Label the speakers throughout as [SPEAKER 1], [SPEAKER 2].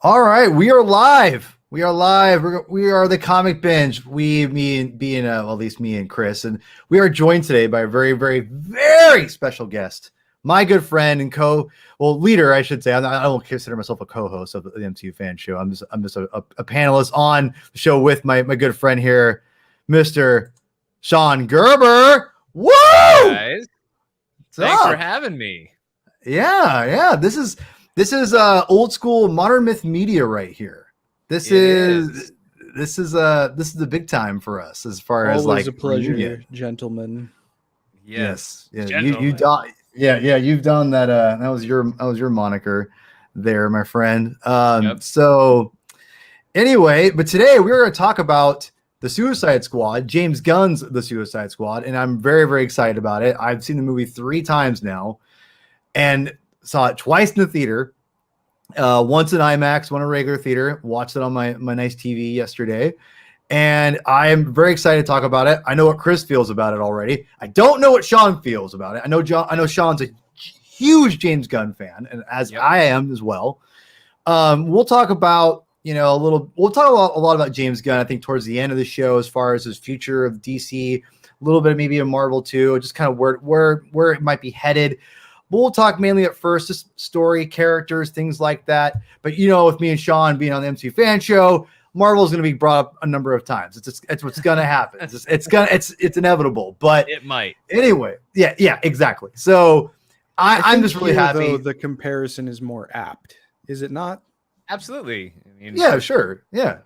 [SPEAKER 1] All right, we are live. We are live. We are the Comic Binge. At least me and Chris, and we are joined today by a very, very, very special guest, my good friend and leader, I should say. I don't consider myself a co-host of the MCU Fanshow. I'm just a panelist on the show with my good friend here, Mr. SEAN GERBER. Woo!
[SPEAKER 2] Hey guys, thanks for having me.
[SPEAKER 1] Yeah. This is old school modern myth media right here. This is the big time for us as far
[SPEAKER 3] Always
[SPEAKER 1] as like
[SPEAKER 3] a pleasure,
[SPEAKER 1] reunion.
[SPEAKER 3] Gentlemen.
[SPEAKER 1] Yes. Yeah.
[SPEAKER 2] Gentlemen.
[SPEAKER 1] You've done that. That was your moniker there, my friend.
[SPEAKER 2] Yep.
[SPEAKER 1] So anyway, but today we're going to talk about the Suicide Squad, James Gunn's The Suicide Squad, and I'm very, very excited about it. I've seen the movie 3 times now, and saw it twice in the theater. Once in IMAX, one in regular theater. Watched it on my nice TV yesterday, and I am very excited to talk about it. I know what Chris feels about it already. I don't know what SEAN feels about it. I know SEAN's a huge James Gunn fan, and as I am as well. We'll talk about we'll talk a lot about James Gunn. I think towards the end of the show, as far as his future of DC, a little bit maybe of Marvel too, just kind of where it might be headed. We'll talk mainly at first, just story, characters, things like that. But with me and SEAN being on the MCU Fanshow, Marvel is going to be brought up a number of times. It's what's going to happen. It's inevitable. But
[SPEAKER 2] it might.
[SPEAKER 1] Anyway, yeah, exactly. So I'm just really happy.
[SPEAKER 3] Though, the comparison is more apt, is it not?
[SPEAKER 2] Absolutely. I mean,
[SPEAKER 1] yeah, sure. Yeah.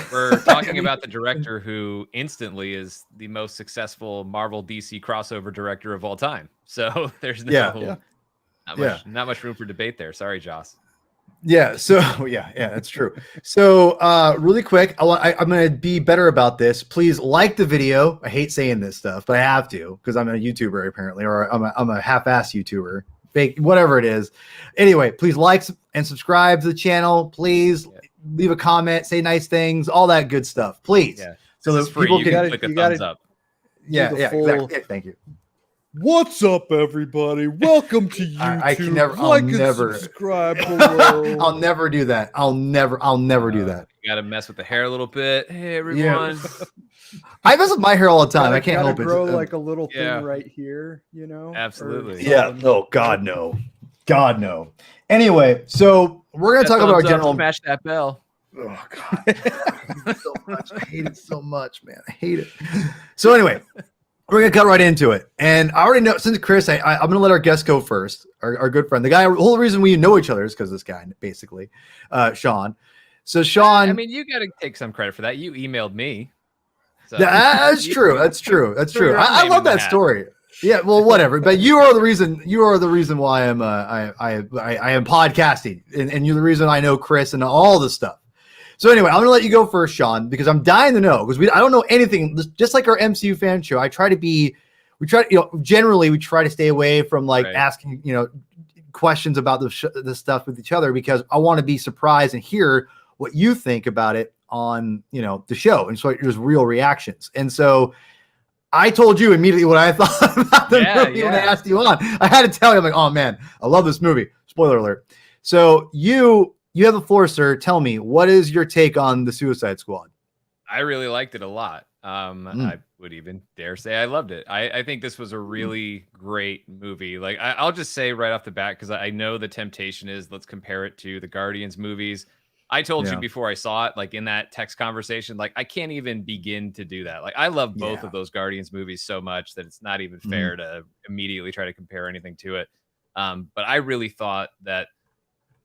[SPEAKER 2] We're talking about the director who instantly is the most successful Marvel DC crossover director of all time. So there's not much room for debate there. Sorry, Joss.
[SPEAKER 1] Yeah. So that's true. So really quick, I'm going to be better about this. Please like the video. I hate saying this stuff, but I have to because I'm a YouTuber apparently, or I'm a half-ass YouTuber, fake, whatever it is. Anyway, please like and subscribe to the channel. Please leave a comment, say nice things, all that good stuff, please.
[SPEAKER 2] Yeah.
[SPEAKER 1] So that people can
[SPEAKER 2] click a thumbs up.
[SPEAKER 1] Yeah, exactly. Thank you.
[SPEAKER 3] What's up, everybody? Welcome to YouTube.
[SPEAKER 1] I can never.
[SPEAKER 3] Like and subscribe below.
[SPEAKER 1] I'll never do that. I'll never do that.
[SPEAKER 2] You got to mess with the hair a little bit. Hey, everyone.
[SPEAKER 1] Yeah. I mess with my hair all the time. I can't help it.
[SPEAKER 3] Grow like a little thing right here,
[SPEAKER 2] Absolutely.
[SPEAKER 1] Yeah. Oh God, no. God, no. Anyway, so we're gonna talk about our general.
[SPEAKER 2] Smash that bell.
[SPEAKER 1] Oh God, so much. I hate it so much, man. I hate it. So anyway, we're gonna cut right into it, and I already know since Chris, I'm gonna let our guest go first. Our good friend, the whole reason we know each other is because this guy, basically, SEAN. So SEAN,
[SPEAKER 2] I mean, you got to take some credit for that. You emailed me. So.
[SPEAKER 1] That's true. That's true. I love that story. Yeah, well, whatever. But you are the reason. You are the reason why I am podcasting, and you're the reason I know Chris and all this stuff. So anyway, I'm gonna let you go first, SEAN, because I'm dying to know because I don't know anything. Just like our MCU fan show, generally we try to stay away from asking questions about the stuff with each other because I want to be surprised and hear what you think about it on the show, and so there's real reactions. And so I told you immediately what I thought about the movie when I asked you on. I had to tell you, I'm like, oh man, I love this movie. Spoiler alert. So you have the floor, sir. Tell me, what is your take on the Suicide Squad?
[SPEAKER 2] I really liked it a lot. I would even dare say I loved it. I think this was a really great movie. Like I'll just say right off the bat, because I know the temptation is let's compare it to the Guardians movies. I told you before I saw it, like in that text conversation, like I can't even begin to do that. Like I love both of those Guardians movies so much that it's not even fair to immediately try to compare anything to it. But I really thought that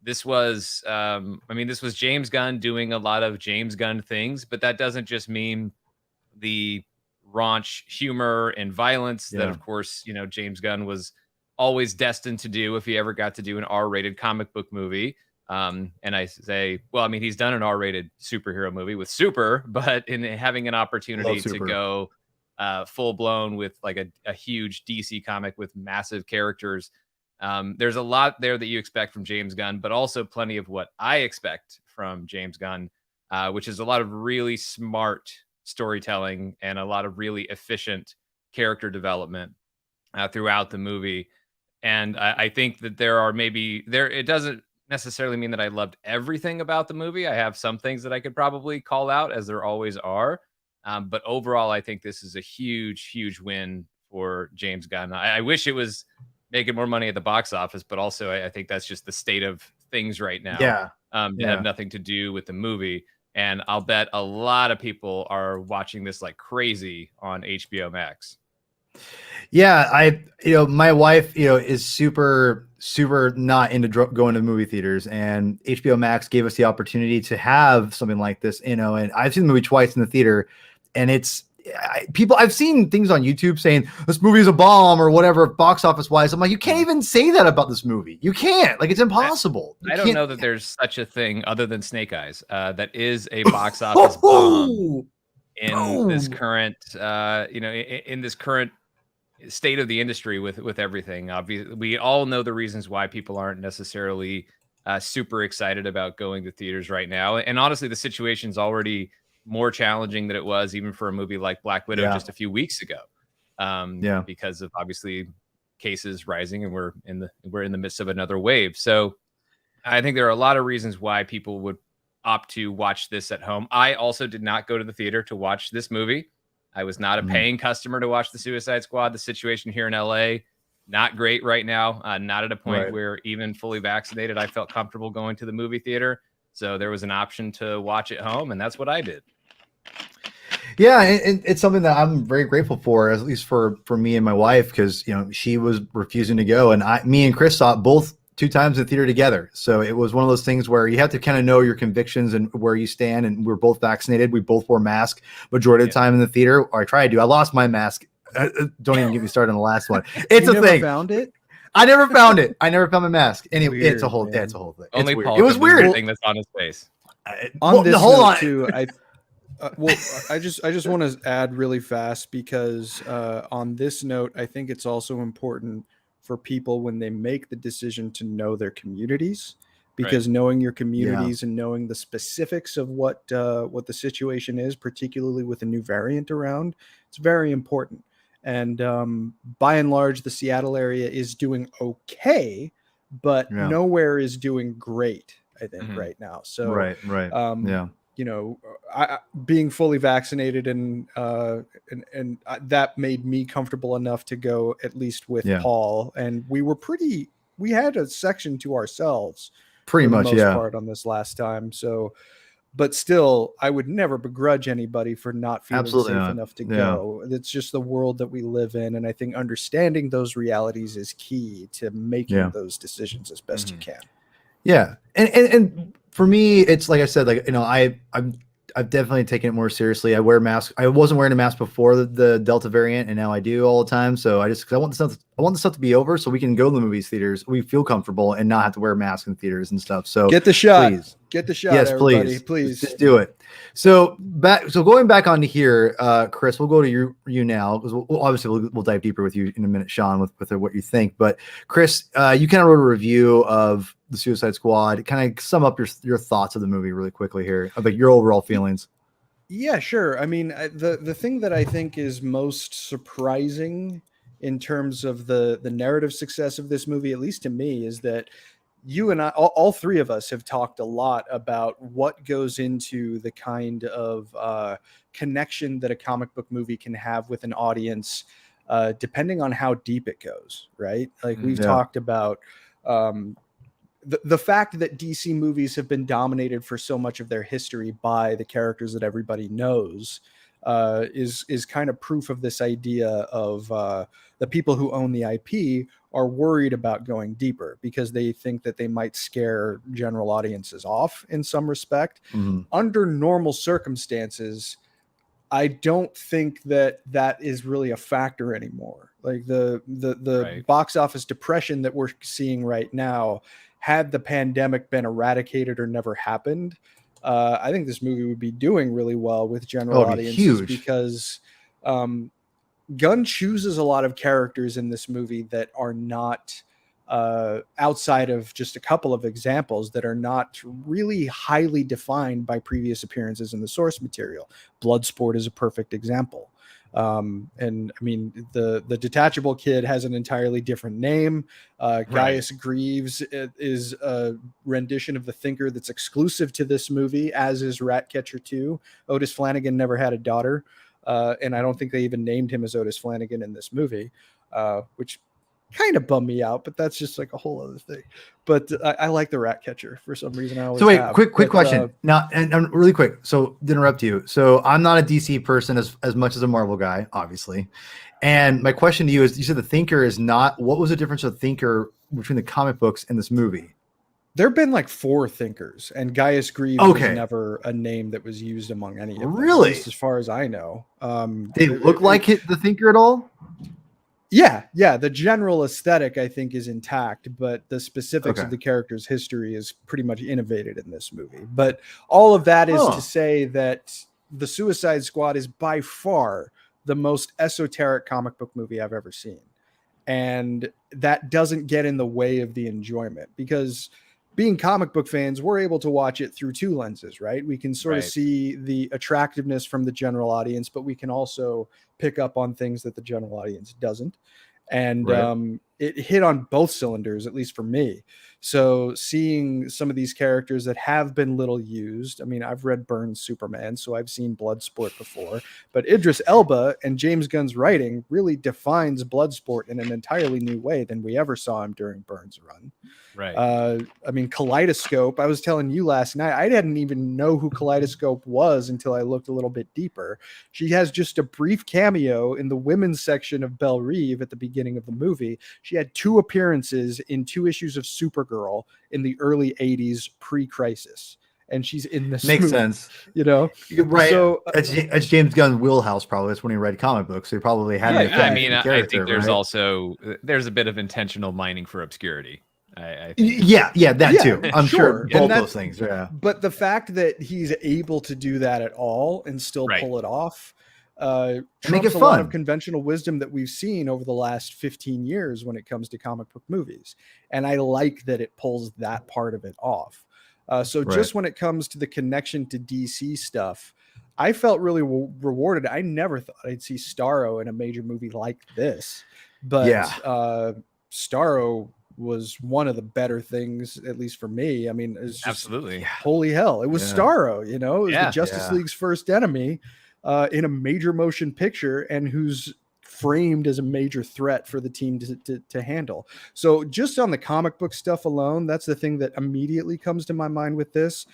[SPEAKER 2] this was, this was James Gunn doing a lot of James Gunn things, but that doesn't just mean the raunch humor and violence that, of course, James Gunn was always destined to do if he ever got to do an R-rated comic book movie. And I say, well, I mean, he's done an R-rated superhero movie with Super, but in having an opportunity to go full blown with like a huge DC comic with massive characters, there's a lot there that you expect from James Gunn, but also plenty of what I expect from James Gunn, which is a lot of really smart storytelling and a lot of really efficient character development throughout the movie. And I think that there are it doesn't necessarily mean that I loved everything about the movie. I have some things that I could probably call out, as there always are. But overall, I think this is a huge, huge win for James Gunn. I wish it was making more money at the box office, but also I think that's just the state of things right now.
[SPEAKER 1] Yeah.
[SPEAKER 2] That have nothing to do with the movie. And I'll bet a lot of people are watching this like crazy on HBO Max.
[SPEAKER 1] Yeah, my wife, is super, super not into going to movie theaters, and HBO Max gave us the opportunity to have something like this, and I've seen the movie twice in the theater, and I've seen things on YouTube saying this movie is a bomb or whatever, box office wise. I'm like, you can't even say that about this movie. You can't, like, it's impossible.
[SPEAKER 2] I don't know that there's such a thing other than Snake Eyes that is a box office bomb in this current, in this current state of the industry with everything. Obviously, we all know the reasons why people aren't necessarily super excited about going to theaters right now. And honestly, the situation's already more challenging than it was even for a movie like Black Widow just a few weeks ago. Because of obviously cases rising, and we're in the midst of another wave. So I think there are a lot of reasons why people would opt to watch this at home. I also did not go to the theater to watch this movie. I was not a paying customer to watch the Suicide Squad. The situation here in LA, not great right now. Not at a point where even fully vaccinated, I felt comfortable going to the movie theater. So there was an option to watch at home, and that's what I did.
[SPEAKER 1] Yeah, and it's something that I'm very grateful for, at least for me and my wife, because she was refusing to go, and me and Chris saw it both 2 times in the theater together. So it was one of those things where you have to kind of know your convictions and where you stand. And we're both vaccinated. We both wore masks majority of the time in the theater. Or I tried to. I lost my mask. Don't even get me started on the last one. It's a thing.
[SPEAKER 4] Found it?
[SPEAKER 1] I never found it. I never found my mask. Anyway,
[SPEAKER 4] Weird,
[SPEAKER 1] it's a whole.
[SPEAKER 4] man.
[SPEAKER 1] Yeah, it's a whole thing.
[SPEAKER 2] Only
[SPEAKER 1] it's
[SPEAKER 2] Paul.
[SPEAKER 1] Weird. It was weird.
[SPEAKER 2] Thing that's on his face.
[SPEAKER 4] On this note too, I just want to add really fast because on this note, I think it's also important for people when they make the decision to know their communities, because knowing your communities and knowing the specifics of what the situation is, particularly with a new variant around, it's very important. And by and large, the Seattle area is doing okay, but nowhere is doing great, I think, right now. So I being fully vaccinated and that made me comfortable enough to go at least with Paul, and we had a section to ourselves
[SPEAKER 1] pretty much,
[SPEAKER 4] part on this last time. So, but still, I would never begrudge anybody for not feeling safe enough to go. It's just the world that we live in, and I think understanding those realities is key to making those decisions as best you can.
[SPEAKER 1] Yeah, and for me, it's like I said, like I've definitely taken it more seriously. I wear masks. I wasn't wearing a mask before the Delta variant, and now I do all the time. So I want the stuff to be over, so we can go to the movies theaters. We feel comfortable and not have to wear masks in theaters and stuff. So
[SPEAKER 4] get the shot.
[SPEAKER 1] Please.
[SPEAKER 4] Get the shot.
[SPEAKER 1] Yes,
[SPEAKER 4] everybody.
[SPEAKER 1] please just do it. So going back onto here, Chris, we'll go to you now, because we'll dive deeper with you in a minute, Sean, with what you think. But Chris, you kind of wrote a review of the Suicide Squad. Kind of sum up your thoughts of the movie really quickly here, about your overall feelings.
[SPEAKER 4] Yeah, sure. I mean, the thing that I think is most surprising in terms of the narrative success of this movie, at least to me, is that you and I, all three of us, have talked a lot about what goes into the kind of connection that a comic book movie can have with an audience, depending on how deep it goes, right? Like we've talked about the fact that DC movies have been dominated for so much of their history by the characters that everybody knows is kind of proof of this idea of the people who own the IP are worried about going deeper because they think that they might scare general audiences off in some respect. Under normal circumstances, I don't think that is really a factor anymore. Like the box office depression that we're seeing right now, had the pandemic been eradicated or never happened, I think this movie would be doing really well with general audiences, because Gunn chooses a lot of characters in this movie that are not outside of just a couple of examples that are not really highly defined by previous appearances in the source material. Bloodsport is a perfect example. And I mean, the detachable kid has an entirely different name. Gaius Greaves is a rendition of the Thinker that's exclusive to this movie, as is Ratcatcher 2. Otis Flanagan never had a daughter, and I don't think they even named him as Otis Flanagan in this movie, which kind of bummed me out, but that's just like a whole other thing. But I like the Ratcatcher for some reason. I always
[SPEAKER 1] so wait,
[SPEAKER 4] have.
[SPEAKER 1] quick
[SPEAKER 4] But,
[SPEAKER 1] question. Now, and really quick. So to interrupt you. So I'm not a DC person as much as a Marvel guy, obviously. And my question to you is: you said the Thinker is not. What was the difference of the Thinker between the comic books and this movie?
[SPEAKER 4] There have been like 4 Thinkers, and Gaius Greaves was never a name that was used among any of them.
[SPEAKER 1] Really,
[SPEAKER 4] as far as I know.
[SPEAKER 1] They look like the Thinker at all?
[SPEAKER 4] Yeah. The general aesthetic, I think, is intact, but the specifics of the character's history is pretty much innovated in this movie. But all of that is to say that the Suicide Squad is by far the most esoteric comic book movie I've ever seen. And that doesn't get in the way of the enjoyment, because being comic book fans, we're able to watch it through 2 lenses, right? We can sort of see the attractiveness from the general audience, but we can also pick up on things that the general audience doesn't. And it hit on both cylinders, at least for me. So seeing some of these characters that have been little used, I mean, I've read Byrne's Superman, so I've seen Bloodsport before, but Idris Elba and James Gunn's writing really defines Bloodsport in an entirely new way than we ever saw him during Byrne's run.
[SPEAKER 2] Right.
[SPEAKER 4] I mean, Kaleidoscope, I was telling you last night, I didn't even know who Kaleidoscope was until I looked a little bit deeper. She has just a brief cameo in the women's section of Belle Reve at the beginning of the movie. She had 2 appearances in 2 issues of Supergirl in the early 80s pre-crisis. And she's in this
[SPEAKER 1] Makes
[SPEAKER 4] movie,
[SPEAKER 1] sense,
[SPEAKER 4] you know,
[SPEAKER 1] right?
[SPEAKER 4] So
[SPEAKER 1] it's James Gunn's wheelhouse. Probably that's when he read comic books. So he probably had.
[SPEAKER 2] I mean, I think there's a bit of intentional mining for obscurity. I think.
[SPEAKER 1] Yeah, that too. I'm sure both those things. Yeah,
[SPEAKER 4] but the fact that he's able to do that at all and still pull it off,
[SPEAKER 1] make it
[SPEAKER 4] a
[SPEAKER 1] fun.
[SPEAKER 4] lot of conventional wisdom that we've seen over the last 15 years when it comes to comic book movies, and I like that it pulls that part of it off. Just when it comes to the connection to DC stuff, I felt really rewarded. I never thought I'd see Starro in a major movie like this, but Starro was one of the better things, at least for me. I mean, it's just,
[SPEAKER 2] absolutely,
[SPEAKER 4] holy hell, it was Starro, you know, it was the Justice League's first enemy in a major motion picture, and who's framed as a major threat for the team to handle. So just on the comic book stuff alone, that's the thing that immediately comes to my mind with this.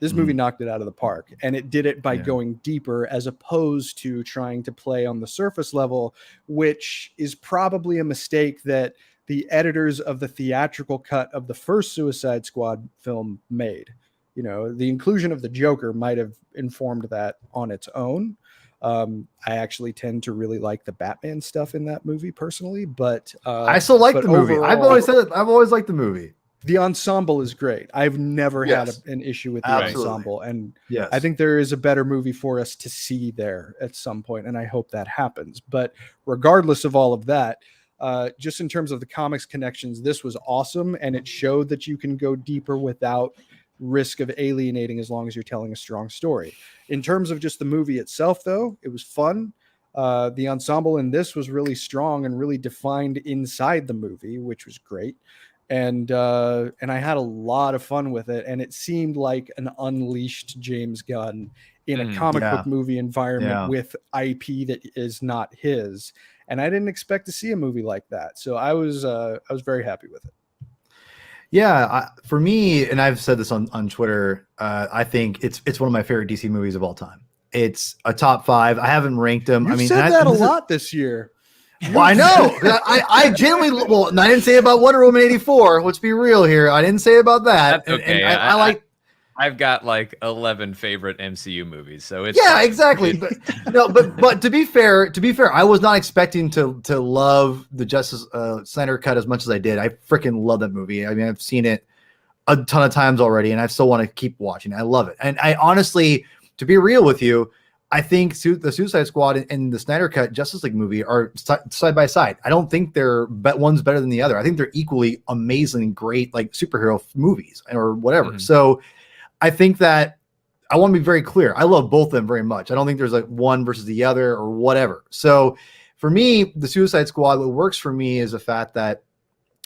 [SPEAKER 4] This movie knocked it out of the park, and it did it by going deeper as opposed to trying to play on the surface level, which is probably a mistake that the editors of the theatrical cut of the first Suicide Squad film made. You know, the inclusion of the Joker might have informed that on its own. I actually tend to really like the Batman stuff in that movie personally, but
[SPEAKER 1] I still like the movie. I've always said it. I've always liked the movie.
[SPEAKER 4] The ensemble is great. I've never had an issue with the ensemble, and I think there is a better movie for us to see there at some point, and I hope that happens. But regardless of all of that, just in terms of the comics connections, this was awesome, and it showed that you can go deeper without risk of alienating as long as you're telling a strong story. In terms of just the movie itself, though, it was fun. The ensemble in this was really strong and really defined inside the movie, which was great. And I had a lot of fun with it, and it seemed like an unleashed James Gunn in a comic book movie environment with IP that is not his. And I didn't expect to see a movie like that, so I was very happy with it.
[SPEAKER 1] Yeah, for me, and I've said this on Twitter, I think it's one of my favorite DC movies of all time. It's a top 5. I haven't ranked them.
[SPEAKER 4] You said that a lot this year.
[SPEAKER 1] Well, I know. I genuinely, I didn't say about Wonder Woman 84. Let's be real here. I didn't say about that.
[SPEAKER 2] That's okay.
[SPEAKER 1] And I like.
[SPEAKER 2] I've got like 11 favorite MCU movies, so it's
[SPEAKER 1] exactly. But to be fair, I was not expecting to love the Justice Snyder cut as much as I did. I freaking love that movie. I mean, I've seen it a ton of times already, and I still want to keep watching. I love it, and I honestly, to be real with you, I think the Suicide Squad and the Snyder Cut Justice League movie are side by side. I don't think one's better than the other. I think they're equally amazing, great, like superhero movies or whatever. So I think that I want to be very clear. I love both of them very much. I don't think there's like one versus the other or whatever. So for me, the Suicide Squad, what works for me is the fact that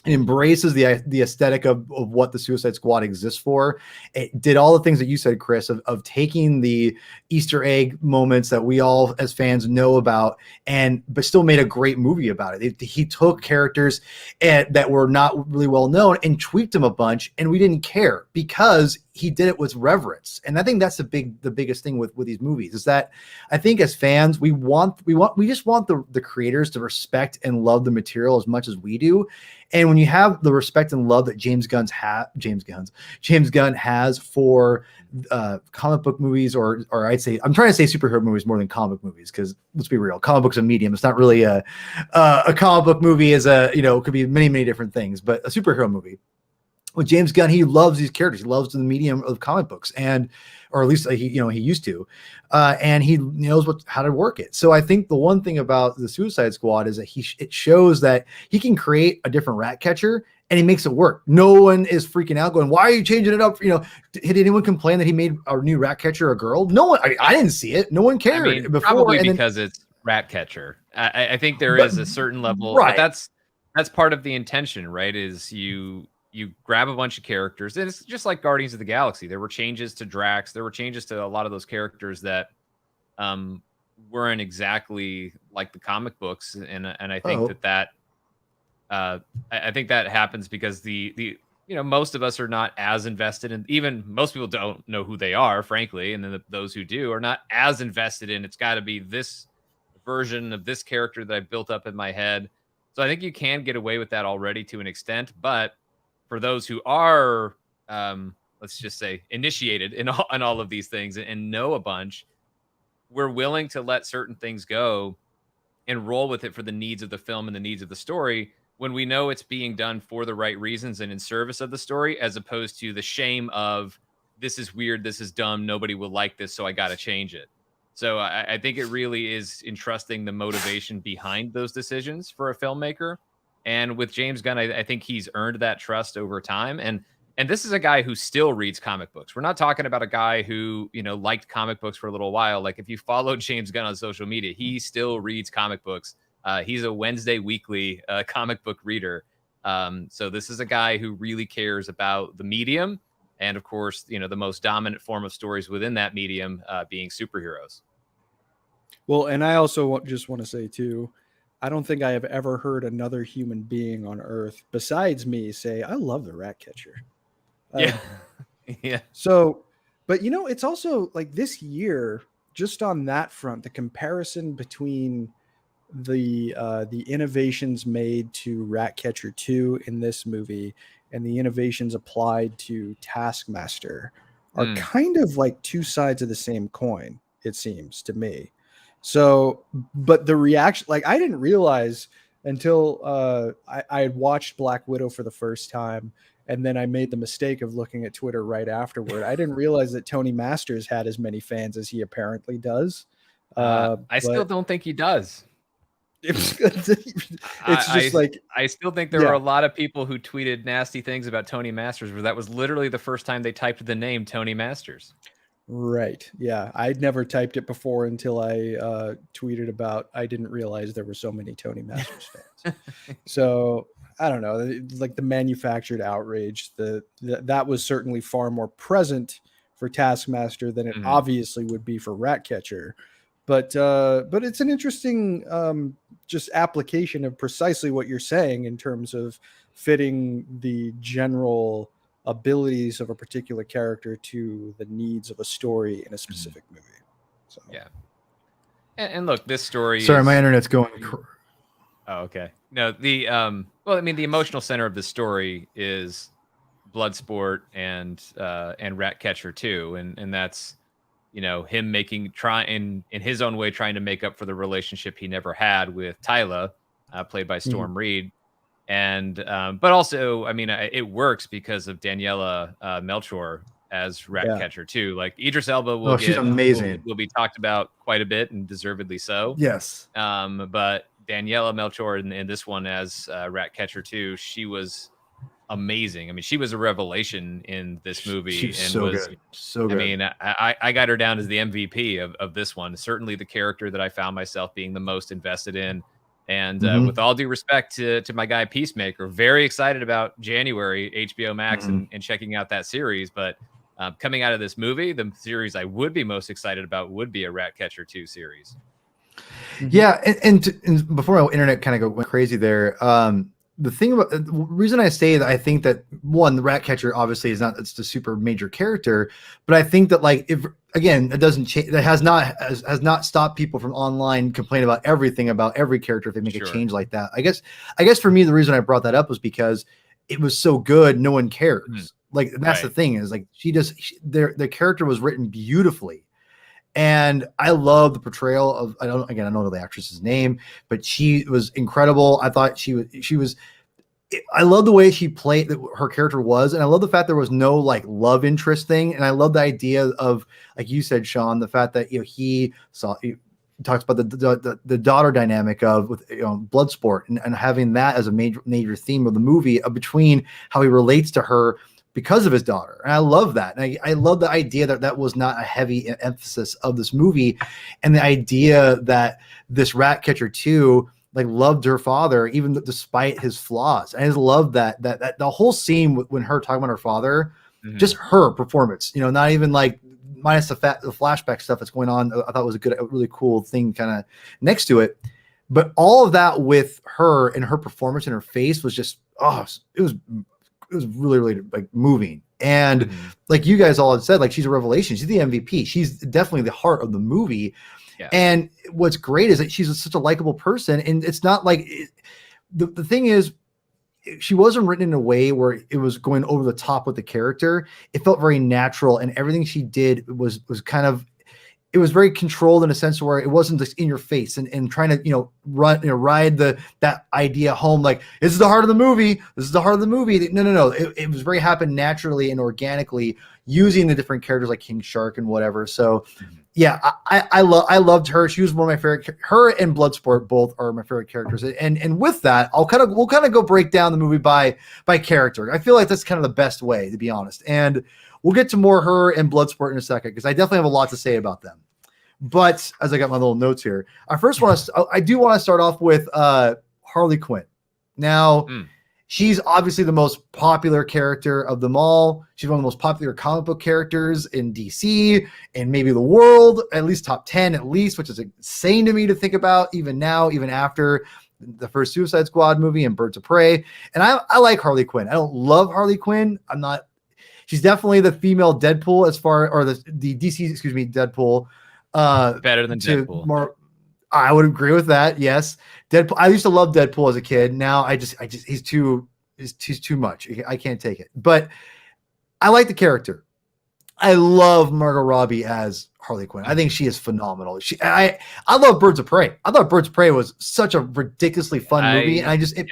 [SPEAKER 1] it embraces the aesthetic of what the Suicide Squad exists for. It did all the things that you said, Chris, of taking the Easter egg moments that we all as fans know about, but still made a great movie about it. He took characters that were not really well known and tweaked them a bunch, and we didn't care because he did it with reverence. And I think that's the biggest thing with these movies is that I think as fans, we just want the creators to respect and love the material as much as we do. And when you have the respect and love that James Gunn has for comic book movies, or I'm trying to say superhero movies more than comic movies, because let's be real, comic books are a medium. It's not really a comic book movie it could be many, many different things, but a superhero movie. With James Gunn, he loves these characters. He loves the medium of comic books, or at least he used to, and he knows how to work it. So I think the one thing about the Suicide Squad is that it shows that he can create a different Ratcatcher, and he makes it work. No one is freaking out, going, "Why are you changing it up?" Did anyone complain that he made our new Ratcatcher a girl? No one. I didn't see it. No one cared before.
[SPEAKER 2] Probably because it's Ratcatcher. I think there is a certain level,
[SPEAKER 1] right?
[SPEAKER 2] But that's part of the intention, right? Is you grab a bunch of characters, and it's just like Guardians of the Galaxy. There were changes to Drax. There were changes to a lot of those characters that weren't exactly like the comic books. And I think I think that happens because the most of us are not as invested in, even most people don't know who they are, frankly. And then those who do are not as invested in, it's got to be this version of this character that I built up in my head. So I think you can get away with that already to an extent, but for those who are, let's just say, initiated in all of these things and know a bunch, we're willing to let certain things go and roll with it for the needs of the film and the needs of the story when we know it's being done for the right reasons and in service of the story, as opposed to the shame of, this is weird, this is dumb, nobody will like this, so I got to change it. So I think it really is entrusting the motivation behind those decisions for a filmmaker. And with James Gunn, I think he's earned that trust over time. And this is a guy who still reads comic books. We're not talking about a guy who, liked comic books for a little while. Like, if you follow James Gunn on social media, he still reads comic books. He's a Wednesday weekly comic book reader. So this is a guy who really cares about the medium. And of course, the most dominant form of stories within that medium being superheroes.
[SPEAKER 4] Well, and I also just want to say too, I don't think I have ever heard another human being on Earth besides me say, "I love the Ratcatcher."
[SPEAKER 2] Yeah. Yeah.
[SPEAKER 4] So, but it's also like this year, just on that front, the comparison between the innovations made to Ratcatcher 2 in this movie and the innovations applied to Taskmaster are kind of like two sides of the same coin, it seems to me. So, but the reaction, like, I didn't realize until I had watched Black Widow for the first time, and then I made the mistake of looking at Twitter right afterward. I didn't realize that Tony Masters had as many fans as he apparently does.
[SPEAKER 2] I still don't think he does.
[SPEAKER 4] It's just
[SPEAKER 2] I still think there were a lot of people who tweeted nasty things about Tony Masters, where that was literally the first time they typed the name Tony Masters.
[SPEAKER 4] Right. Yeah. I'd never typed it before until I tweeted about, I didn't realize there were so many Tony Masters fans. So I don't know, like the manufactured outrage, that was certainly far more present for Taskmaster than it obviously would be for Ratcatcher. But it's an interesting just application of precisely what you're saying in terms of fitting the general abilities of a particular character to the needs of a story in a specific movie. So
[SPEAKER 2] yeah. And look, this story.
[SPEAKER 1] Sorry, my internet's going.
[SPEAKER 2] Oh, okay. No, the the emotional center of the story is Bloodsport and Ratcatcher 2, and that's him in his own way trying to make up for the relationship he never had with Tyla, played by Storm Reed. And but also, it works because of Daniela Melchior as Ratcatcher too. Like, Idris Elba
[SPEAKER 1] she's amazing.
[SPEAKER 2] Will be talked about quite a bit, and deservedly so.
[SPEAKER 1] Yes.
[SPEAKER 2] But Daniela Melchior in this one as Ratcatcher 2, she was amazing. I mean, she was a revelation in this movie.
[SPEAKER 1] She's so good. So good.
[SPEAKER 2] I mean, I got her down as the MVP of this one. Certainly the character that I found myself being the most invested in. And with all due respect to my guy Peacemaker, very excited about January HBO Max and checking out that series. But coming out of this movie, the series I would be most excited about would be a Ratcatcher 2 series.
[SPEAKER 1] Yeah, and before our internet kind of went crazy there, the thing about the reason I say that I think that one, the Ratcatcher obviously it's the super major character, but I think that like if again it doesn't change, that has not stopped people from online complaining about everything about every character if they make a change like that. I guess for me the reason I brought that up was because it was so good, no one cares. Like that's the thing is like the character was written beautifully. And I love the portrayal of I don't know the actress's name, but she was incredible. I thought she was I love the way she played her character was, and I love the fact there was no like love interest thing. And I love the idea of, like you said, Sean, the fact that he talks about the daughter dynamic with Bloodsport and having that as a major theme of the movie between how he relates to her because of his daughter. And I love that. And I love the idea that was not a heavy emphasis of this movie. And the idea that this Ratcatcher 2 like loved her father, even despite his flaws. And I just love that the whole scene when her talking about her father, just her performance, not even like minus the flashback stuff that's going on. I thought was a really cool thing kind of next to it. But all of that with her and her performance and her face was just, it was really, really like moving. And like you guys all had said, like she's a revelation. She's the MVP. She's definitely the heart of the movie. Yeah. And what's great is that she's such a likable person. And it's not like the thing is, she wasn't written in a way where it was going over the top with the character. It felt very natural, and everything she did was kind of, it was very controlled in a sense where it wasn't just in your face and trying to, ride that idea home. Like, this is the heart of the movie. This is the heart of the movie. No. It was very happened naturally and organically using the different characters like King Shark and whatever. So yeah, I loved her. She was one of my favorite. Her and Bloodsport both are my favorite characters. And with that, we'll kind of go break down the movie by character. I feel like that's kind of the best way, to be honest. And we'll get to more her and Bloodsport in a second because I definitely have a lot to say about them. But as I got my little notes here, I do want to start off with Harley Quinn. Now, she's obviously the most popular character of them all. She's one of the most popular comic book characters in DC and maybe the world, at least top 10 at least, which is insane to me to think about even now, even after the first Suicide Squad movie and Birds of Prey. And I like Harley Quinn. I don't love Harley Quinn. She's definitely the female Deadpool the DC, Deadpool.
[SPEAKER 2] Better than Deadpool.
[SPEAKER 1] I would agree with that. Yes. Deadpool. I used to love Deadpool as a kid. Now he's too much. I can't take it, but I like the character. I love Margot Robbie as Harley Quinn. I think she is phenomenal. I love Birds of Prey. I thought Birds of Prey was such a ridiculously fun movie. And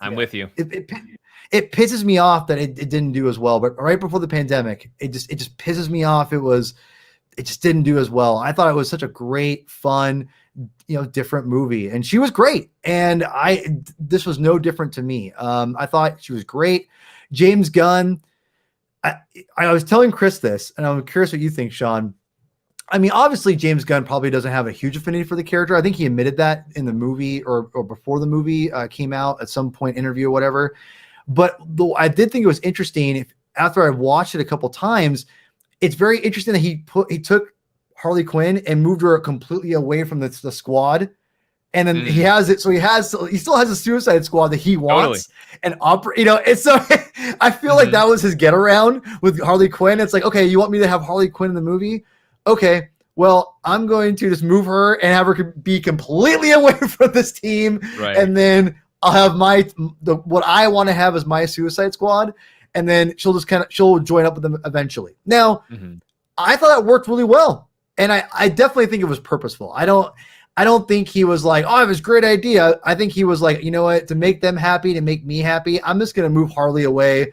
[SPEAKER 2] I'm with you.
[SPEAKER 1] It pisses me off that it didn't do as well, but right before the pandemic, it just pisses me off. It just didn't do as well. I thought it was such a great, fun, different movie, and she was great. And this was no different to me. I thought she was great. James Gunn. I was telling Chris this, and I'm curious what you think, Sean. I mean, obviously James Gunn probably doesn't have a huge affinity for the character. I think he admitted that in the movie or before the movie came out at some point, interview or whatever. But though I did think it was interesting after I watched it a couple times. It's very interesting that he took Harley Quinn and moved her completely away from the squad. And then he has it. So he still has a Suicide Squad that he wants and operate, and so I feel like that was his get around with Harley Quinn. It's like, okay, you want me to have Harley Quinn in the movie? Okay, well, I'm going to just move her and have her be completely away from this team. Right. And then I'll have what I want to have as my Suicide Squad. And then she'll join up with them eventually. Now, I thought that worked really well. And I definitely think it was purposeful. I don't think he was like, oh, I have this great idea. I think he was like, you know what, to make them happy, to make me happy, I'm just going to move Harley away.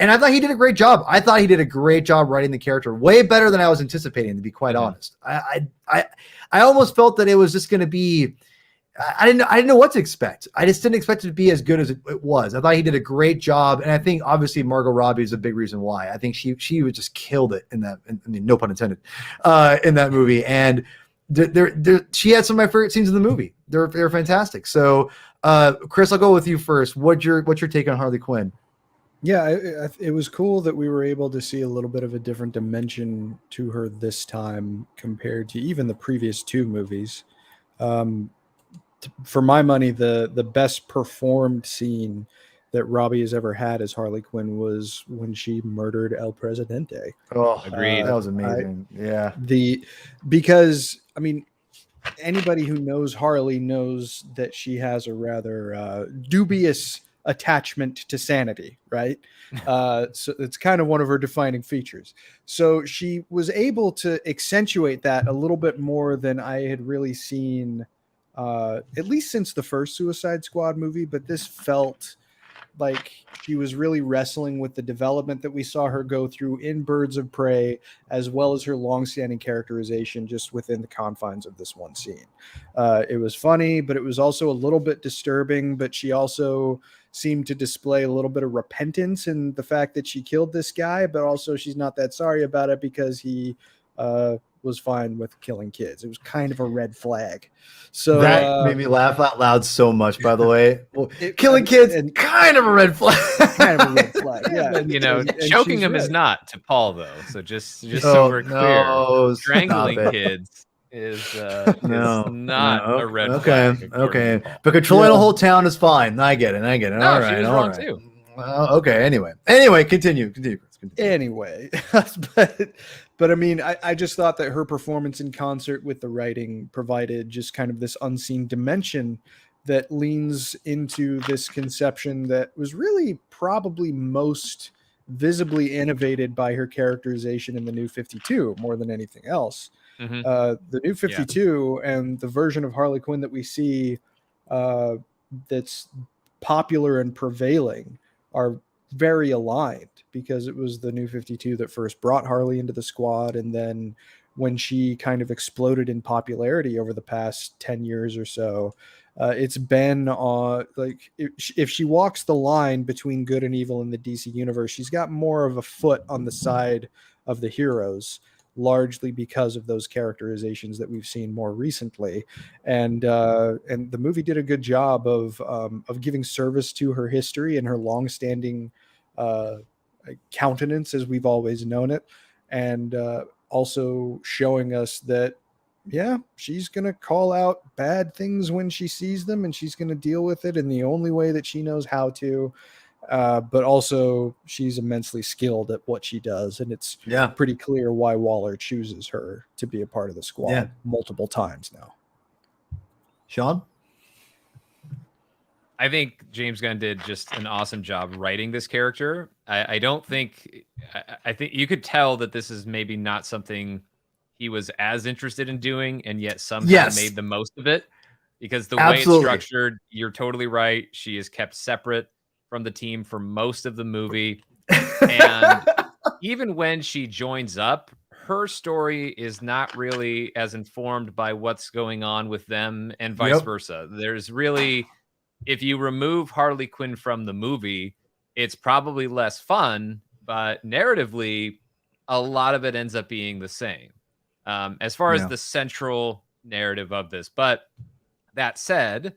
[SPEAKER 1] And I thought he did a great job. I thought he did a great job writing the character, way better than I was anticipating, to be quite honest. I almost felt that it was just going to be, I didn't know what to expect. I just didn't expect it to be as good as it was. I thought he did a great job, and I think obviously Margot Robbie is a big reason why. I think she was just killed it in that. I mean, no pun intended, in that movie. And she had some of my favorite scenes in the movie. They're fantastic. So, Chris, I'll go with you first. What's your take on Harley Quinn?
[SPEAKER 4] Yeah, it was cool that we were able to see a little bit of a different dimension to her this time compared to even the previous two movies. For my money, the best performed scene that Robbie has ever had as Harley Quinn was when she murdered El Presidente.
[SPEAKER 1] Oh,
[SPEAKER 2] agreed.
[SPEAKER 1] That was amazing.
[SPEAKER 4] Because I mean, anybody who knows Harley knows that she has a rather dubious attachment to sanity, right? So it's kind of one of her defining features. So she was able to accentuate that a little bit more than I had really seen, at least since the first Suicide Squad movie. But this felt like she was really wrestling with the development that we saw her go through in Birds of Prey, as well as her longstanding characterization just within the confines of this one scene. It was funny, but it was also a little bit disturbing, but she also seemed to display a little bit of repentance in the fact that she killed this guy, but also she's not that sorry about it because he was fine with killing kids. It was kind of a red flag. So
[SPEAKER 1] that made me laugh out loud so much, by the way. Well, killing kids and kind of a red flag.
[SPEAKER 4] Kind of a red flag. Yeah.
[SPEAKER 2] You know, choking him is not to Paul, though. So just so we're clear, strangling kids is not a red flag.
[SPEAKER 1] Okay. But controlling a whole town is fine. I get it.
[SPEAKER 2] No,
[SPEAKER 1] all
[SPEAKER 2] she
[SPEAKER 1] right.
[SPEAKER 2] was wrong too.
[SPEAKER 1] Okay. Anyway, continue.
[SPEAKER 4] Anyway, but I mean, I just thought that her performance in concert with the writing provided just kind of this unseen dimension that leans into this conception that was really probably most visibly innovated by her characterization in the New 52 more than anything else.
[SPEAKER 2] Mm-hmm.
[SPEAKER 4] The New 52 and the version of Harley Quinn that we see that's popular and prevailing are very aligned, because it was the New 52 that first brought Harley into the squad, and then when she kind of exploded in popularity over the past 10 years or so, it's been like if she walks the line between good and evil in the DC universe, she's got more of a foot on the side of the heroes, largely because of those characterizations that we've seen more recently. And the movie did a good job of giving service to her history and her longstanding countenance as we've always known it, and also showing us that she's gonna call out bad things when she sees them, and she's gonna deal with it in the only way that she knows how to, but also she's immensely skilled at what she does, and it's pretty clear why Waller chooses her to be a part of the squad multiple times now.
[SPEAKER 1] Sean?
[SPEAKER 2] I think James Gunn did just an awesome job writing this character. I think you could tell that this is maybe not something he was as interested in doing, and yet somehow made the most of it, because the way it's structured, you're totally right. She is kept separate from the team for most of the movie. And even when she joins up, her story is not really as informed by what's going on with them, and vice versa. There's really, if you remove Harley Quinn from the movie, it's probably less fun, but narratively, a lot of it ends up being the same, as far as the central narrative of this. But that said,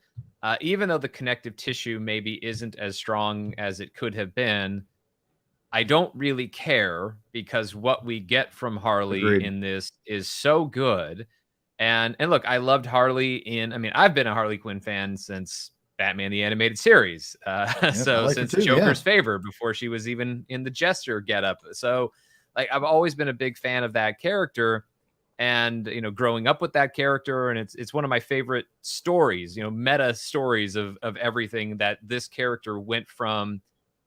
[SPEAKER 2] even though the connective tissue maybe isn't as strong as it could have been, I don't really care, because what we get from Harley in this is so good. And look, I loved Harley I've been a Harley Quinn fan since Batman the Animated Series. So since Joker's Favor, before she was even in the Jester getup. So like, I've always been a big fan of that character, and growing up with that character, and it's one of my favorite stories, meta stories of everything, that this character went from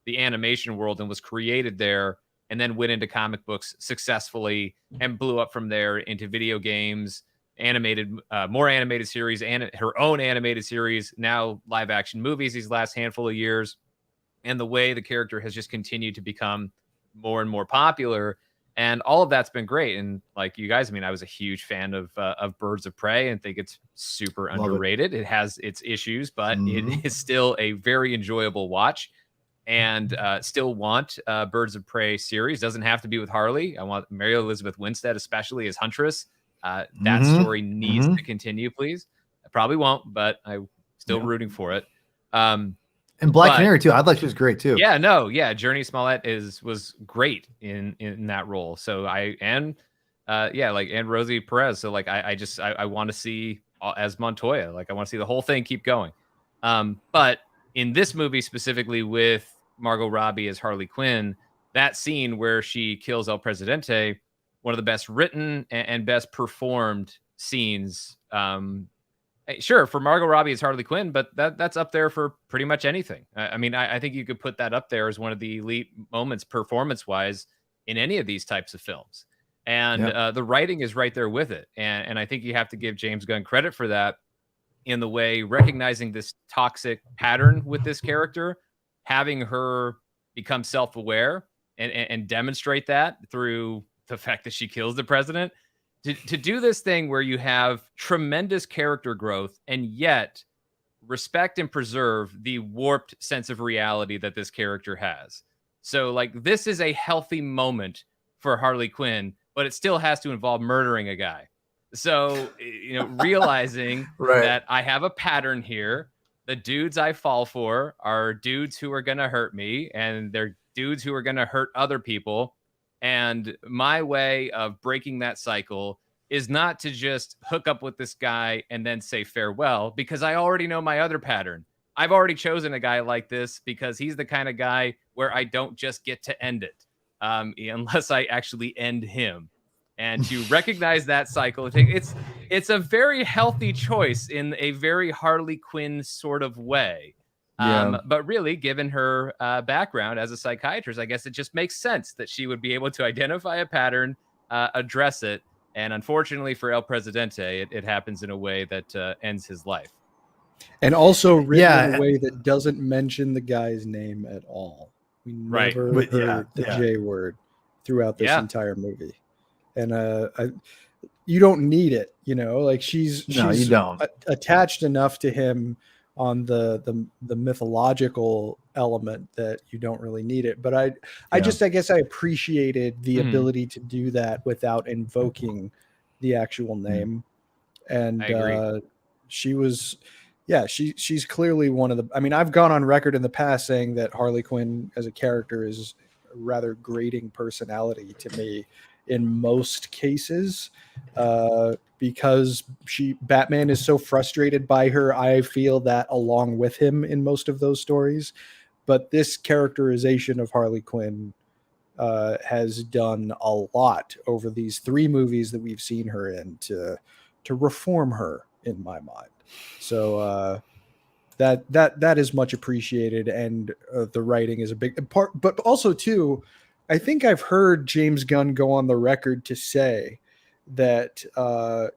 [SPEAKER 2] the animation world and was created there, and then went into comic books successfully and blew up from there into video games, animated, more animated series, and her own animated series, now live action movies these last handful of years. And the way the character has just continued to become more and more popular. And all of that's been great. And like you guys, I mean, I was a huge fan of Birds of Prey and think it's super underrated. It has its issues, but it is still a very enjoyable watch. And still want Birds of Prey series. Doesn't have to be with Harley. I want Mary Elizabeth Winstead, especially as Huntress. That story needs to continue, please. I probably won't, but I'm still rooting for it.
[SPEAKER 1] And Black Canary too. I thought she was great too.
[SPEAKER 2] Yeah, no, yeah. Journey Smollett was great in that role. So and Rosie Perez. So like I want to see as Montoya. Like I want to see the whole thing keep going. But in this movie specifically with Margot Robbie as Harley Quinn, that scene where she kills El Presidente, one of the best written and best performed scenes. Sure, for Margot Robbie as Harley Quinn, but that's up there for pretty much anything. I mean, I think you could put that up there as one of the elite moments performance-wise in any of these types of films. And the writing is right there with it. And I think you have to give James Gunn credit for that in the way recognizing this toxic pattern with this character, having her become self-aware and demonstrate that through the fact that she kills the president. To do this thing where you have tremendous character growth and yet respect and preserve the warped sense of reality that this character has. So like this is a healthy moment for Harley Quinn, but it still has to involve murdering a guy. So, realizing that I have a pattern here, the dudes I fall for are dudes who are going to hurt me and they're dudes who are going to hurt other people. And my way of breaking that cycle is not to just hook up with this guy and then say farewell, because I already know my other pattern. I've already chosen a guy like this because he's the kind of guy where I don't just get to end it unless I actually end him. And to recognize that cycle, it's a very healthy choice in a very Harley Quinn sort of way. But really, given her background as a psychiatrist, I guess it just makes sense that she would be able to identify a pattern, address it. And unfortunately for El Presidente, it happens in a way that ends his life.
[SPEAKER 4] And also written in a way that doesn't mention the guy's name at all. We never heard the J word throughout this entire movie. And you don't need it, like she's attached enough to him on the mythological element that you don't really need it. But I guess I appreciated the ability to do that without invoking the actual name. And she was, she's clearly one of the, I mean, I've gone on record in the past saying that Harley Quinn as a character is a rather grating personality to me in most cases, because Batman is so frustrated by her. I feel that along with him in most of those stories, but this characterization of Harley Quinn has done a lot over these 3 movies that we've seen her in to reform her in my mind. So that is much appreciated, and the writing is a big part. But also too, I think I've heard James Gunn go on the record to say that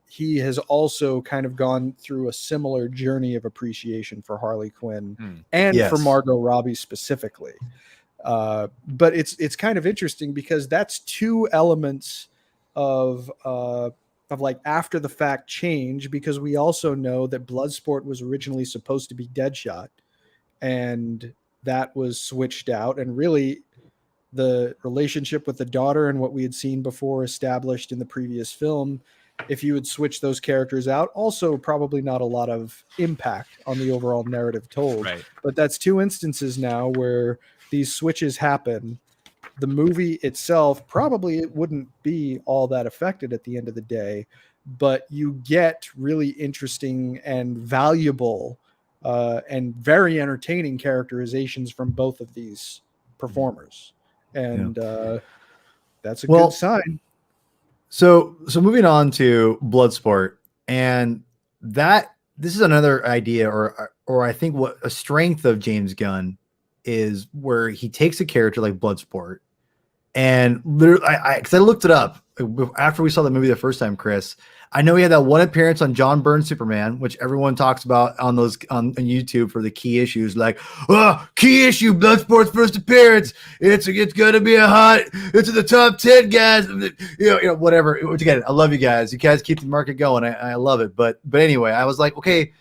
[SPEAKER 4] he has also kind of gone through a similar journey of appreciation for Harley Quinn and for Margot Robbie specifically. But it's kind of interesting because that's 2 elements of like after the fact change, because we also know that Bloodsport was originally supposed to be Deadshot and that was switched out, and really the relationship with the daughter and what we had seen before established in the previous film, if you would switch those characters out, also probably not a lot of impact on the overall narrative told. But that's 2 instances now where these switches happen. The movie itself, probably it wouldn't be all that affected at the end of the day, but you get really interesting and valuable and very entertaining characterizations from both of these performers. And that's a good sign.
[SPEAKER 1] So moving on to Bloodsport, and this is another idea, or I think what a strength of James Gunn is, where he takes a character like Bloodsport And literally, because I looked it up after we saw the movie the first time, Chris. I know he had that one appearance on John Byrne's Superman, which everyone talks about on YouTube for the key issues. Like, oh, key issue, Bloodsport's first appearance. It's gonna be it's in the top 10, guys. You know, whatever. Which again, I love you guys. You guys keep the market going. I love it. But anyway, I was like, okay,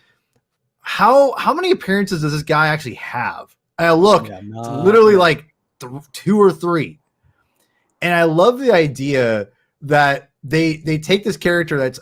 [SPEAKER 1] how many appearances does this guy actually have? And I look, it's literally like 2 or 3. And I love the idea that they take this character that's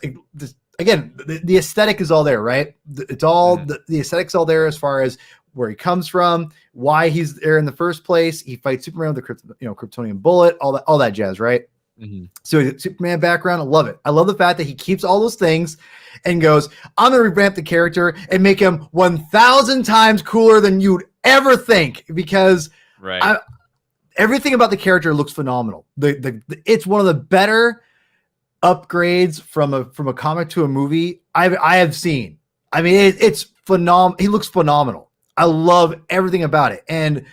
[SPEAKER 1] again, the aesthetic is all there, right? It's all the aesthetic's all there as far as where he comes from, why he's there in the first place. He fights Superman with the Kryptonian bullet, all that jazz, right? Mm-hmm. So Superman background, I love it. I love the fact that he keeps all those things and goes, I'm gonna revamp the character and make him 1,000 times cooler than you'd ever think, because everything about the character looks phenomenal. It's one of the better upgrades from a comic to a movie I have seen. I mean, it's phenomenal. He looks phenomenal. I love everything about it. And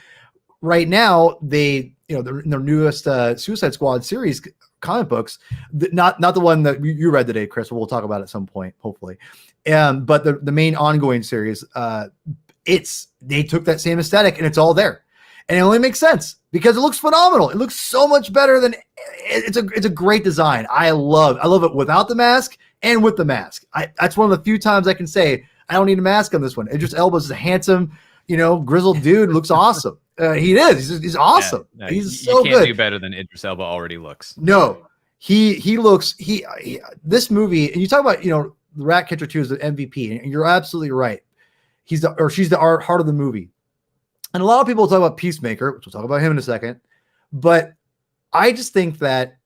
[SPEAKER 1] right now, in their newest Suicide Squad series comic books, not the one that you read today, Chris. We'll talk about it at some point, hopefully. But the main ongoing series, they took that same aesthetic and it's all there. And it only makes sense because it looks phenomenal. It looks so much better than it's a great design. I love it without the mask and with the mask. That's one of the few times I can say I don't need a mask on this one. Idris Elba's a handsome, grizzled dude. Looks awesome. He is. He's awesome. Yeah, no, he's so good. You can't
[SPEAKER 2] do better than Idris Elba already looks.
[SPEAKER 1] No, he looks. This movie, and you talk about the Ratcatcher 2 is the MVP, and you're absolutely right. She's the heart of the movie. And a lot of people talk about Peacemaker, which we'll talk about him in a second. But I just think that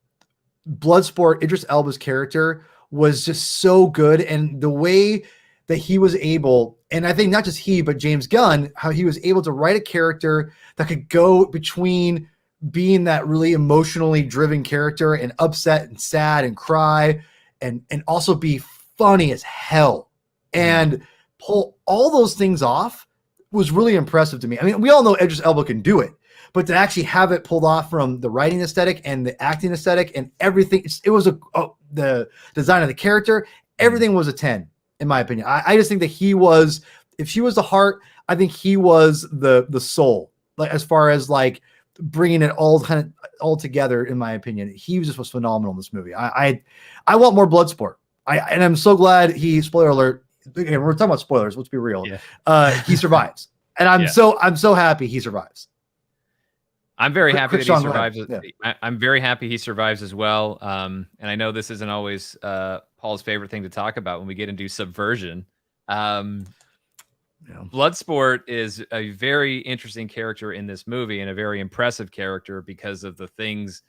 [SPEAKER 1] Bloodsport, Idris Elba's character, was just so good. And the way that he was able, and I think not just he, but James Gunn, how he was able to write a character that could go between being that really emotionally driven character and upset and sad and cry and also be funny as hell and pull all those things off was really impressive to me. I mean, we all know Idris Elba can do it, but to actually have it pulled off from the writing aesthetic and the acting aesthetic and everything, it was the design of the character, everything was a 10, in my opinion. I just think that if she was the heart, I think he was the soul, like as far as like bringing it all together, in my opinion. He was phenomenal in this movie. I want more Bloodsport. And I'm so glad spoiler alert, again, we're talking about spoilers. Let's be real. Yeah. He survives, and I'm so happy he survives.
[SPEAKER 2] I'm very happy that he survives. Yeah. I'm very happy he survives as well. And I know this isn't always Paul's favorite thing to talk about when we get into subversion. Bloodsport is a very interesting character in this movie and a very impressive character because of the things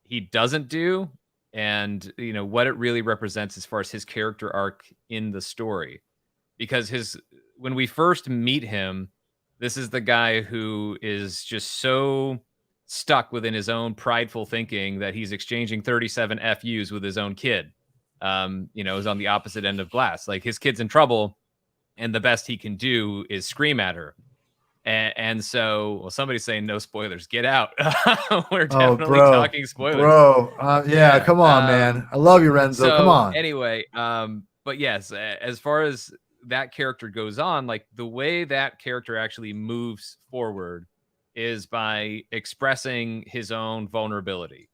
[SPEAKER 2] he doesn't do. And what it really represents as far as his character arc in the story, because when we first meet him, this is the guy who is just so stuck within his own prideful thinking that he's exchanging 37 FUs with his own kid. Is on the opposite end of glass. Like his kid's in trouble, and the best he can do is scream at her. And so, somebody's saying no spoilers. Get out. We're definitely talking spoilers,
[SPEAKER 1] bro. Come on, man. I love you, Renzo. Come on.
[SPEAKER 2] Anyway, but yes, as far as that character goes on, like the way that character actually moves forward is by expressing his own vulnerability.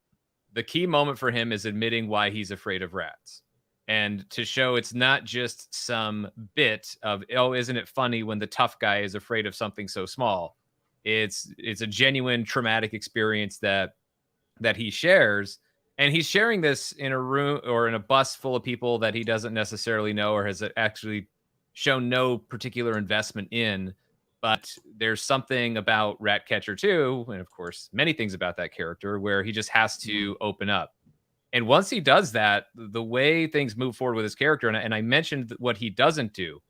[SPEAKER 2] The key moment for him is admitting why he's afraid of rats. And to show it's not just some bit of, isn't it funny when the tough guy is afraid of something so small? It's a genuine traumatic experience that he shares. And he's sharing this in a room or in a bus full of people that he doesn't necessarily know or has actually shown no particular investment in. But there's something about Ratcatcher 2, and of course, many things about that character, where he just has to open up. And once he does that, the way things move forward with his character, and I mentioned what he doesn't do.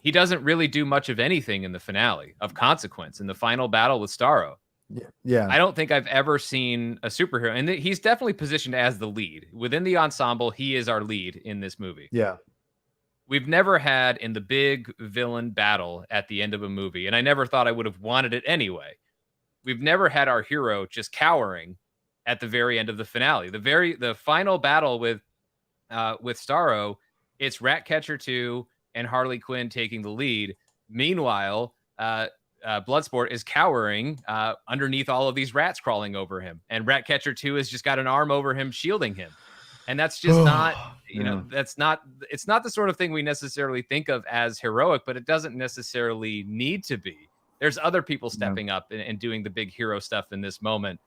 [SPEAKER 2] He doesn't really do much of anything in the finale of consequence in the final battle with Starro.
[SPEAKER 1] Yeah.
[SPEAKER 2] I don't think I've ever seen a superhero, and he's definitely positioned as the lead. Within the ensemble, he is our lead in this movie.
[SPEAKER 1] Yeah.
[SPEAKER 2] We've never had in the big villain battle at the end of a movie, and I never thought I would have wanted it anyway. we've never had our hero just cowering at the very end of the finale. The final battle with Starro, it's Ratcatcher 2 and Harley Quinn taking the lead. Meanwhile, Bloodsport is cowering underneath all of these rats crawling over him, and Ratcatcher 2 has just got an arm over him shielding him. And that's just not, it's not the sort of thing we necessarily think of as heroic, but it doesn't necessarily need to be. There's other people stepping up and doing the big hero stuff in this moment.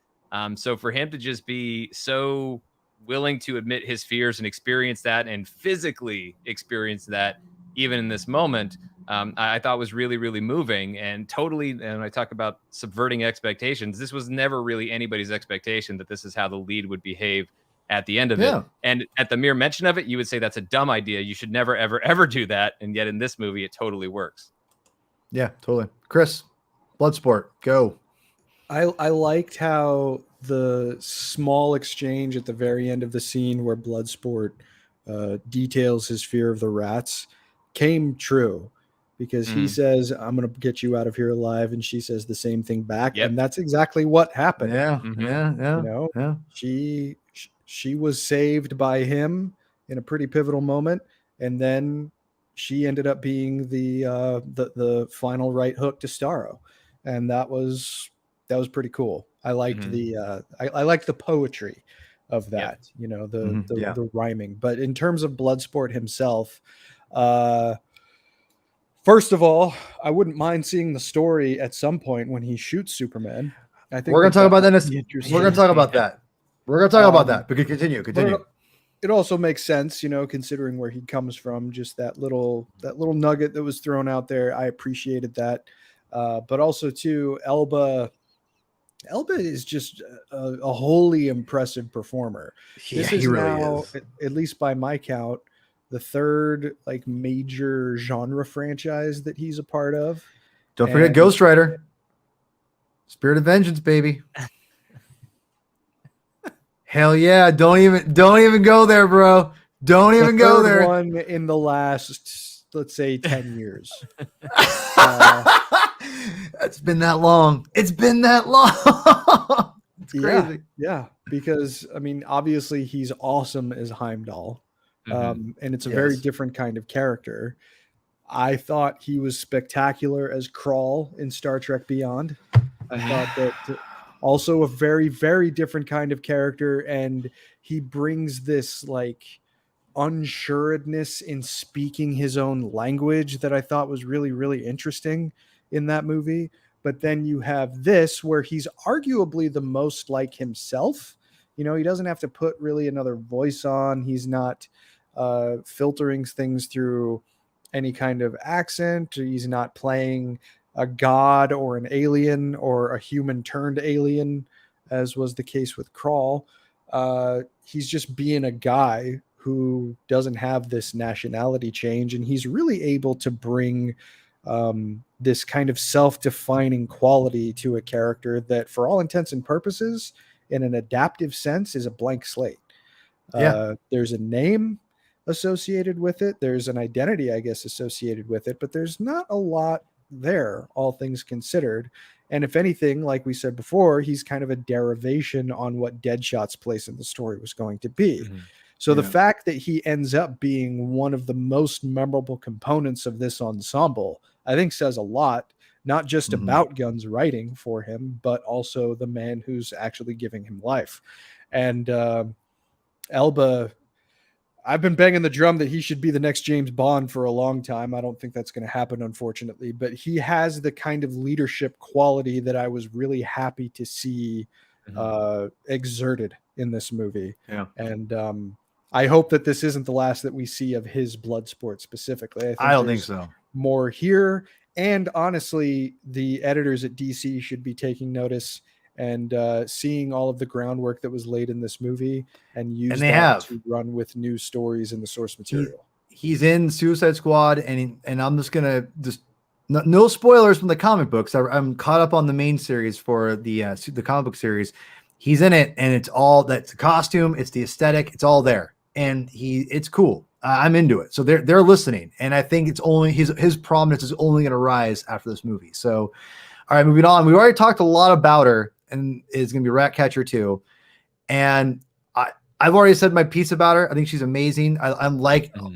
[SPEAKER 2] So for him to just be so willing to admit his fears and experience that and physically experience that even in this moment, I thought was really, really moving and totally. And I talk about subverting expectations. This was never really anybody's expectation that this is how the lead would behave at the end of it. And at the mere mention of it, you would say that's a dumb idea. You should never, ever, ever do that. And yet in this movie, it totally works.
[SPEAKER 1] Yeah, totally. Chris, Bloodsport, go.
[SPEAKER 4] I liked how the small exchange at the very end of the scene where Bloodsport details his fear of the rats came true, because he says, I'm going to get you out of here alive. And she says the same thing back. And that's exactly what happened. She was saved by him in a pretty pivotal moment. And then she ended up being the final right hook to Starro. And that was pretty cool. I liked I liked the poetry of that, the rhyming. But in terms of Bloodsport himself, first of all, I wouldn't mind seeing the story at some point when he shoots Superman. I think
[SPEAKER 1] we're going to talk about that. We're going to talk about that. We're going to talk about that. But continue.
[SPEAKER 4] It also makes sense, considering where he comes from. Just that little nugget that was thrown out there. I appreciated that. But also too, Elba is just a wholly impressive performer. This is really now, at least by my count, the third major genre franchise that he's a part of.
[SPEAKER 1] Don't forget Ghost Rider, Spirit of Vengeance, baby. Hell yeah! Don't even go there, bro. Don't even go there.
[SPEAKER 4] One in the last, let's say, 10 years.
[SPEAKER 1] It's been that long. It's crazy.
[SPEAKER 4] Yeah. Because obviously he's awesome as Heimdall. And it's a very different kind of character. I thought he was spectacular as Krall in Star Trek Beyond. I thought that also a very, very different kind of character. And he brings this unsuredness in speaking his own language that I thought was really, really interesting in that movie. But then you have this where he's arguably the most like himself. He doesn't have to put really another voice on. He's not filtering things through any kind of accent. He's not playing a god or an alien or a human turned alien, as was the case with Krall. He's just being a guy who doesn't have this nationality change, and he's really able to bring this kind of self-defining quality to a character that, for all intents and purposes, in an adaptive sense, is a blank slate. There's a name associated with it. There's an identity, I guess, associated with it, but there's not a lot there, all things considered. And if anything, like we said before, he's kind of a derivation on what Deadshot's place in the story was going to be. So the fact that he ends up being one of the most memorable components of this ensemble, I think says a lot, not just about Gunn's writing for him, but also the man who's actually giving him life. And Elba, I've been banging the drum that he should be the next James Bond for a long time. I don't think that's going to happen, unfortunately, but he has the kind of leadership quality that I was really happy to see exerted in this movie. And I hope that this isn't the last that we see of his Bloodsport specifically.
[SPEAKER 1] I don't think so.
[SPEAKER 4] More here. And honestly, the editors at DC should be taking notice and seeing all of the groundwork that was laid in this movie and use that to run with new stories in the source material.
[SPEAKER 1] He's in Suicide Squad, and I'm just gonna no spoilers from the comic books. I'm caught up on the main series for the comic book series. He's in it, and it's all that's the costume, it's the aesthetic, it's all there, and it's cool. I'm into it. So they're listening, and I think it's only his prominence is only going to rise after this movie. So All right, moving on. We already talked a lot about her, and is going to be Ratcatcher 2. And I've already said my piece about her. I think she's amazing.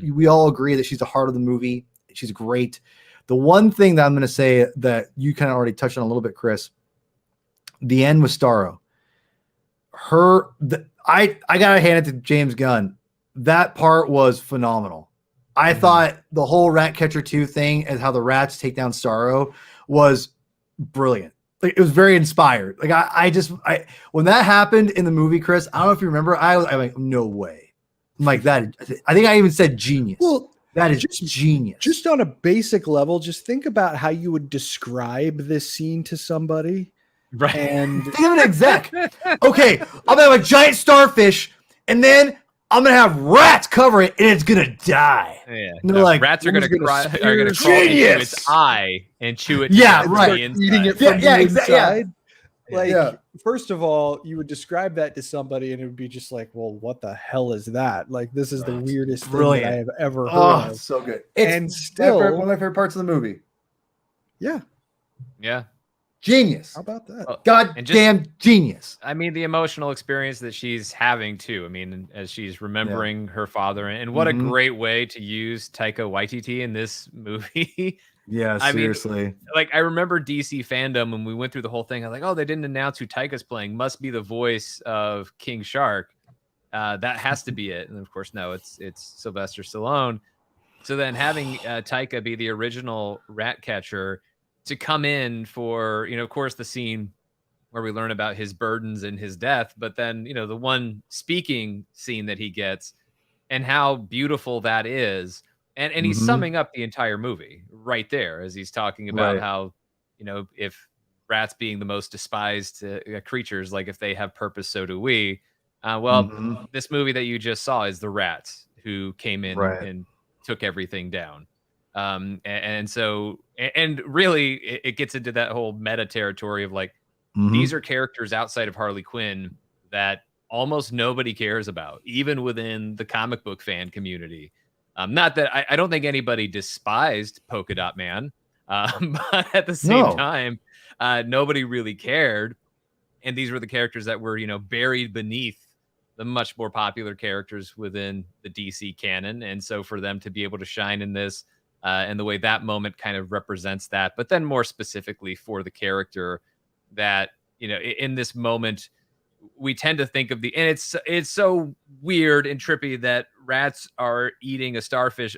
[SPEAKER 1] We all agree that she's the heart of the movie. She's great. The one thing that I'm going to say that you kind of already touched on a little bit, Chris, the end with Starro. I got to hand it to James Gunn. That part was phenomenal. I thought the whole Ratcatcher 2 thing and how the rats take down Starro was brilliant. Like, it was very inspired. Like I when that happened in the movie, Chris, I don't know if you remember, I'm like, no way. I'm like, that. I think I even said genius. Well, that is just genius.
[SPEAKER 4] Just on a basic level, just think about how you would describe this scene to somebody.
[SPEAKER 2] Right.
[SPEAKER 4] And
[SPEAKER 1] think of an exec. Okay, I'm gonna have a giant starfish, and then I'm gonna have rats cover it, and it's gonna die.
[SPEAKER 2] Yeah,
[SPEAKER 1] no, like
[SPEAKER 2] rats are gonna crawl into its eye and chew it.
[SPEAKER 1] Yeah, right.
[SPEAKER 4] Eating it from the inside.
[SPEAKER 1] Yeah.
[SPEAKER 4] First of all, you would describe that to somebody, and it would be just like, "Well, what the hell is that? Like, this is the weirdest thing that I have ever heard of."
[SPEAKER 1] So good.
[SPEAKER 4] And still,
[SPEAKER 1] one of my favorite parts of the movie.
[SPEAKER 4] Yeah.
[SPEAKER 1] Genius.
[SPEAKER 4] How about that?
[SPEAKER 1] Damn genius.
[SPEAKER 2] I mean, the emotional experience that she's having too. I mean, as she's remembering her father, and what a great way to use Taika Waititi in this movie.
[SPEAKER 1] Yeah, seriously.
[SPEAKER 2] I mean, like, I remember DC fandom when we went through the whole thing. I was like, oh, they didn't announce who Taika's playing. Must be the voice of King Shark. That has to be it. And of course, no, it's Sylvester Stallone. So then having Taika be the original Ratcatcher to come in for, of course, the scene where we learn about his burdens and his death, but then, the one speaking scene that he gets and how beautiful that is. And he's summing up the entire movie right there as he's talking about how, if rats being the most despised creatures, like if they have purpose, so do we. This movie that you just saw is the rats who came in and took everything down. And really it gets into that whole meta territory of like, these are characters outside of Harley Quinn that almost nobody cares about, even within the comic book fan community. Not that I don't think anybody despised Polka Dot Man, but at the same time, nobody really cared. And these were the characters that were, buried beneath the much more popular characters within the DC canon. And so for them to be able to shine in this, and the way that moment kind of represents that, but then more specifically for the character that, in this moment, we tend to think of and it's so weird and trippy that rats are eating a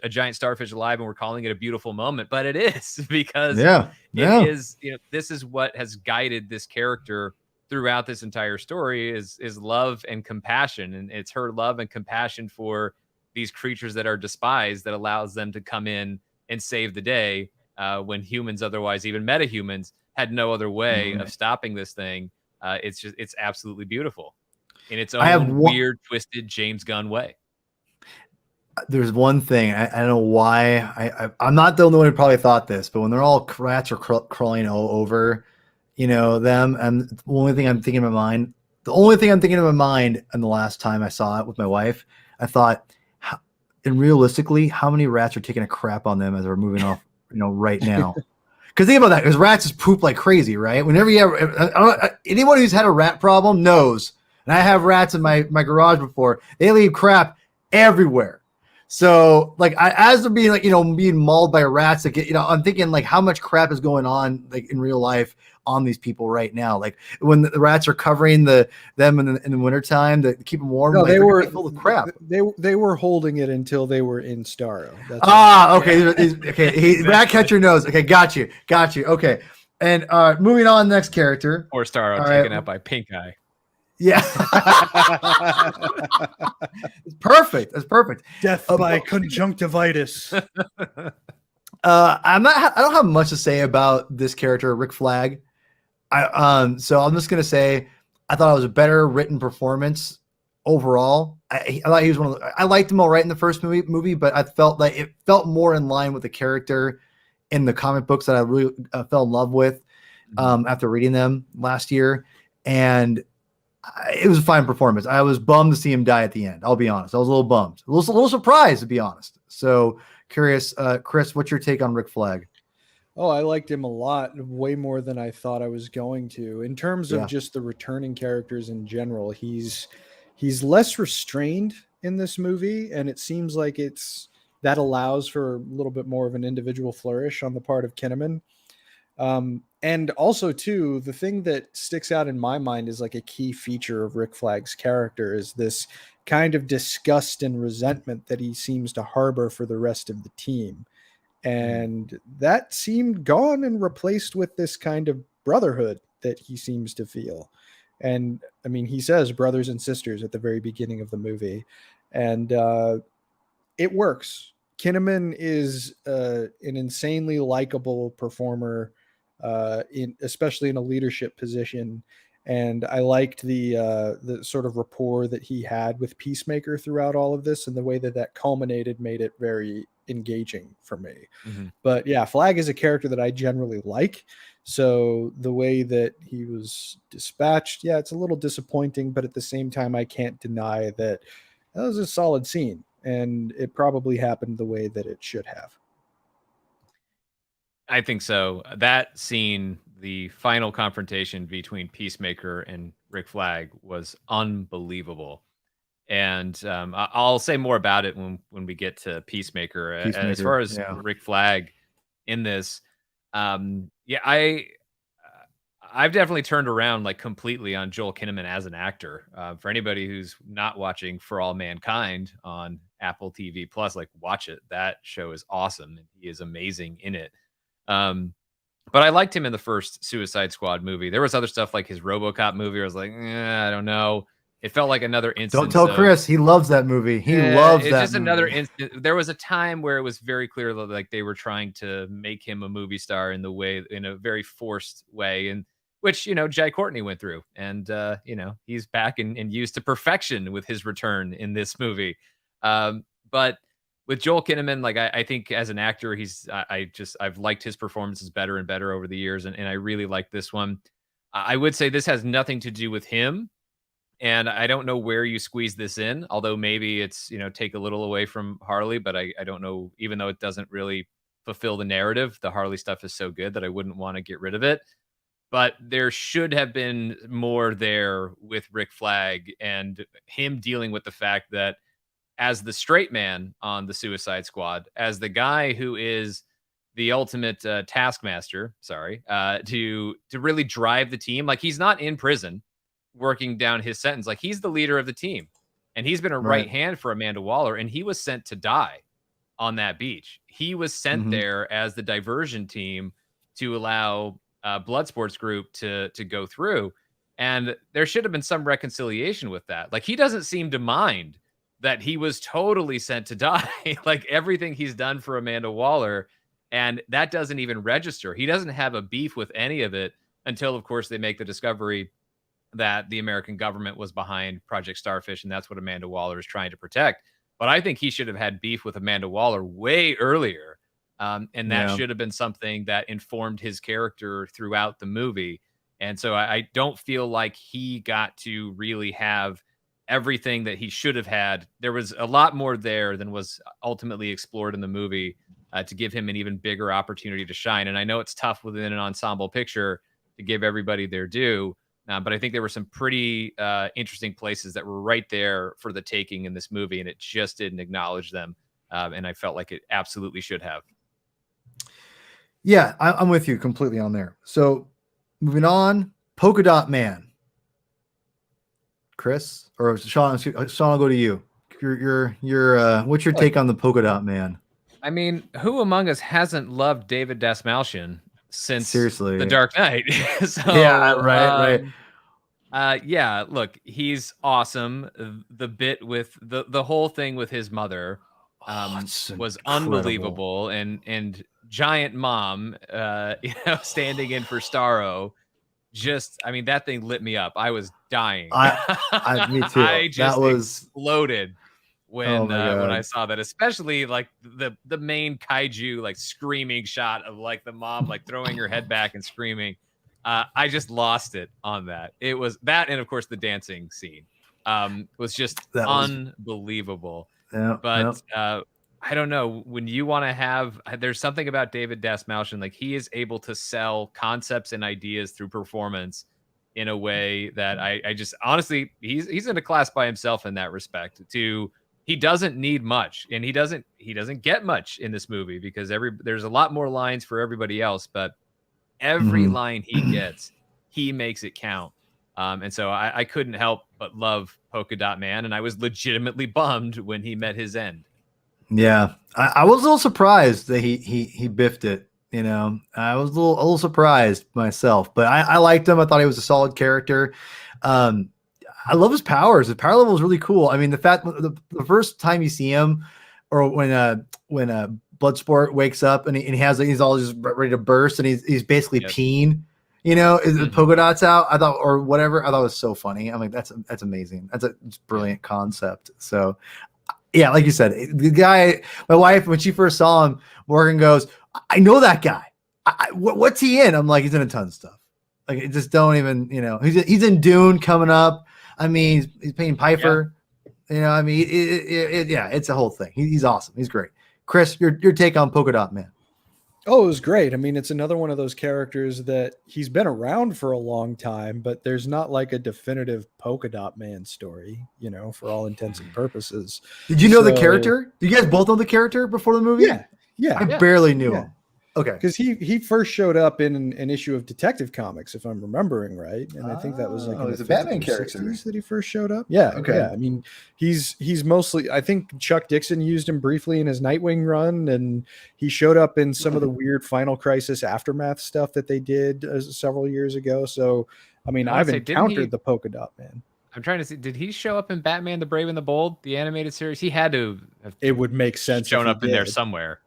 [SPEAKER 2] giant starfish alive, and we're calling it a beautiful moment, but it is because it is, this is what has guided this character throughout this entire story is love and compassion. And it's her love and compassion for these creatures that are despised that allows them to come in and save the day when humans, otherwise even metahumans, had no other way of stopping this thing. It's absolutely beautiful in its own weird, twisted James Gunn way.
[SPEAKER 1] There's one thing I don't know why I'm not the only one who probably thought this, but when they're all rats are crawling all over, them, and the only thing I'm thinking in my mind, and the last time I saw it with my wife, I thought, and realistically, how many rats are taking a crap on them as we're moving off, right now? Because think about that, because rats just poop like crazy, right? Whenever you have anyone who's had a rat problem knows, and I have rats in my garage before, they leave crap everywhere. So like as they're being being mauled by rats, that get, I'm thinking like how much crap is going on like in real life on these people right now. Like when the rats are covering them in the wintertime to keep them warm.
[SPEAKER 4] No,
[SPEAKER 1] like,
[SPEAKER 4] they were
[SPEAKER 1] full of crap.
[SPEAKER 4] They were holding it until they were in Starro.
[SPEAKER 1] Okay. Okay. Ratcatcher knows. Okay. Got you. Okay. And moving on, next character.
[SPEAKER 2] Or Starro taken out by Pink Eye.
[SPEAKER 1] Yeah. It's perfect. That's perfect.
[SPEAKER 4] Death by conjunctivitis.
[SPEAKER 1] I don't have much to say about this character, Rick Flag. So I'm just gonna say I thought it was a better written performance overall. I thought he was I liked him all right in the first movie, but I felt like it felt more in line with the character in the comic books that I really fell in love with after reading them last year. And it was a fine performance. I was bummed to see him die at the end. I'll be honest. I was a little bummed, a little surprised, to be honest. So curious, Chris, what's your take on Rick Flag?
[SPEAKER 4] Oh, I liked him a lot, way more than I thought I was going to. In terms of
[SPEAKER 1] Yeah.
[SPEAKER 4] just the returning characters in general, he's less restrained in this movie, and it seems like that allows for a little bit more of an individual flourish on the part of Kinnaman. And also, too, the thing that sticks out in my mind is like a key feature of Rick Flag's character is this kind of disgust and resentment that he seems to harbor for the rest of the team. And that seemed gone and replaced with this kind of brotherhood that he seems to feel. And I mean, he says brothers and sisters at the very beginning of the movie, and it works. Kinnaman is an insanely likable performer, especially in a leadership position. And I liked the sort of rapport that he had with Peacemaker throughout all of this, and the way that that culminated made it very engaging for me.
[SPEAKER 2] Mm-hmm.
[SPEAKER 4] But yeah, Flag is a character that I generally like. So the way that he was dispatched, yeah, it's a little disappointing, but at the same time, I can't deny that that was a solid scene, and it probably happened the way that it should have.
[SPEAKER 2] I think so. That scene, the final confrontation between Peacemaker and Rick Flag, was unbelievable. And I'll say more about it when we get to Peacemaker. As far as Rick Flag in this, yeah, I've definitely turned around like completely on Joel Kinnaman as an actor. For anybody who's not watching For All Mankind on Apple TV Plus, like watch it. That show is awesome, and he is amazing in it. But I liked him in the first Suicide Squad movie. There was other stuff like his RoboCop movie. I was like, I don't know. It felt like another instance.
[SPEAKER 1] Don't tell Chris. He loves that movie. He loves that. It's
[SPEAKER 2] just another instant. There was a time where it was very clear that like they were trying to make him a movie star in a very forced way, and which Jai Courtney went through, and he's back and used to perfection with his return in this movie. But with Joel Kinnaman, like I think as an actor, I've liked his performances better and better over the years, and I really like this one. I would say this has nothing to do with him. And I don't know where you squeeze this in, although maybe it's, take a little away from Harley, but I don't know, even though it doesn't really fulfill the narrative, the Harley stuff is so good that I wouldn't want to get rid of it. But there should have been more there with Rick Flag and him dealing with the fact that as the straight man on the Suicide Squad, as the guy who is the ultimate taskmaster, to really drive the team, like he's not in prison working down his sentence. Like he's the leader of the team, and he's been a right hand for Amanda Waller, and he was sent to die on that beach. He was sent there as the diversion team to allow Bloodsport's group to go through, and there should have been some reconciliation with that. Like he doesn't seem to mind that he was totally sent to die. Like everything he's done for Amanda Waller, and that doesn't even register. He doesn't have a beef with any of it until, of course, they make the discovery that the American government was behind Project Starfish, and that's what Amanda Waller is trying to protect. But I think he should have had beef with Amanda Waller way earlier, and that should have been something that informed his character throughout the movie. And so I don't feel like he got to really have everything that he should have had. There was a lot more there than was ultimately explored in the movie to give him an even bigger opportunity to shine. And I know it's tough within an ensemble picture to give everybody their due, but I think there were some pretty interesting places that were right there for the taking in this movie, and it just didn't acknowledge them. And I felt like it absolutely should have.
[SPEAKER 1] Yeah, I'm with you completely on there. So moving on, Polka Dot Man. Chris or Sean, I'll go to you. What's your take on the Polka Dot Man?
[SPEAKER 2] I mean, who among us hasn't loved David Dastmalchian since
[SPEAKER 1] seriously
[SPEAKER 2] The Dark Knight? So,
[SPEAKER 1] yeah, right.
[SPEAKER 2] Yeah, look, he's awesome. The bit with the whole thing with his mother was unbelievable, and Giant Mom, standing in for Starro. Just, I mean, that thing lit me up. I was dying.
[SPEAKER 1] Me too.
[SPEAKER 2] I just exploded when I saw that, especially like the main kaiju like screaming shot of like the mom like throwing her head back and screaming. I just lost it on that. It was that, and of course the dancing scene was just unbelievable.
[SPEAKER 1] Yeah,
[SPEAKER 2] but I don't know, when you want to have, there's something about David Dastmalchian, like he is able to sell concepts and ideas through performance in a way that I just honestly, he's in a class by himself in that respect. He doesn't need much, and he doesn't get much in this movie because there's a lot more lines for everybody else, but every line he gets, he makes it count. And so I couldn't help but love Polka Dot Man, and I was legitimately bummed when he met his end.
[SPEAKER 1] Yeah, I was a little surprised that he biffed it. You know, I was a little surprised myself, but I liked him. I thought he was a solid character. I love his powers. His power level is really cool. I mean, the fact the first time you see him, or when Bloodsport wakes up and he's all just ready to burst, and he's basically peeing. You know, the polka dots out. I thought, or whatever. I thought it was so funny. I'm like, that's amazing. That's a brilliant concept. So. Yeah, like you said, the guy, my wife, when she first saw him, Morgan goes, I know that guy. What's he in? I'm like, he's in a ton of stuff. Like, just don't even, you know, he's in Dune coming up. I mean, he's playing Piper. Yeah. You know, I mean, it's a whole thing. He's awesome. He's great. Chris, your take on Polka Dot Man.
[SPEAKER 4] Oh, it was great. I mean, it's another one of those characters that he's been around for a long time, but there's not like a definitive Polka Dot Man story, you know, for all intents and purposes.
[SPEAKER 1] Did you know the character? Did you guys both know the character before the movie?
[SPEAKER 4] Yeah.
[SPEAKER 1] I barely knew him. Okay.
[SPEAKER 4] Because he first showed up in an issue of Detective Comics, if I'm remembering right, and I think that was like
[SPEAKER 1] in the Batman character
[SPEAKER 4] that he first showed up. Yeah.
[SPEAKER 1] Okay.
[SPEAKER 4] Yeah. I mean, he's mostly. I think Chuck Dixon used him briefly in his Nightwing run, and he showed up in some of the weird Final Crisis Aftermath stuff that they did several years ago. So, I mean, I've encountered the Polka Dot Man.
[SPEAKER 2] I'm trying to see. Did he show up in Batman: The Brave and the Bold, the animated series? He had to.
[SPEAKER 4] It would make sense.
[SPEAKER 2] Shown up in there somewhere.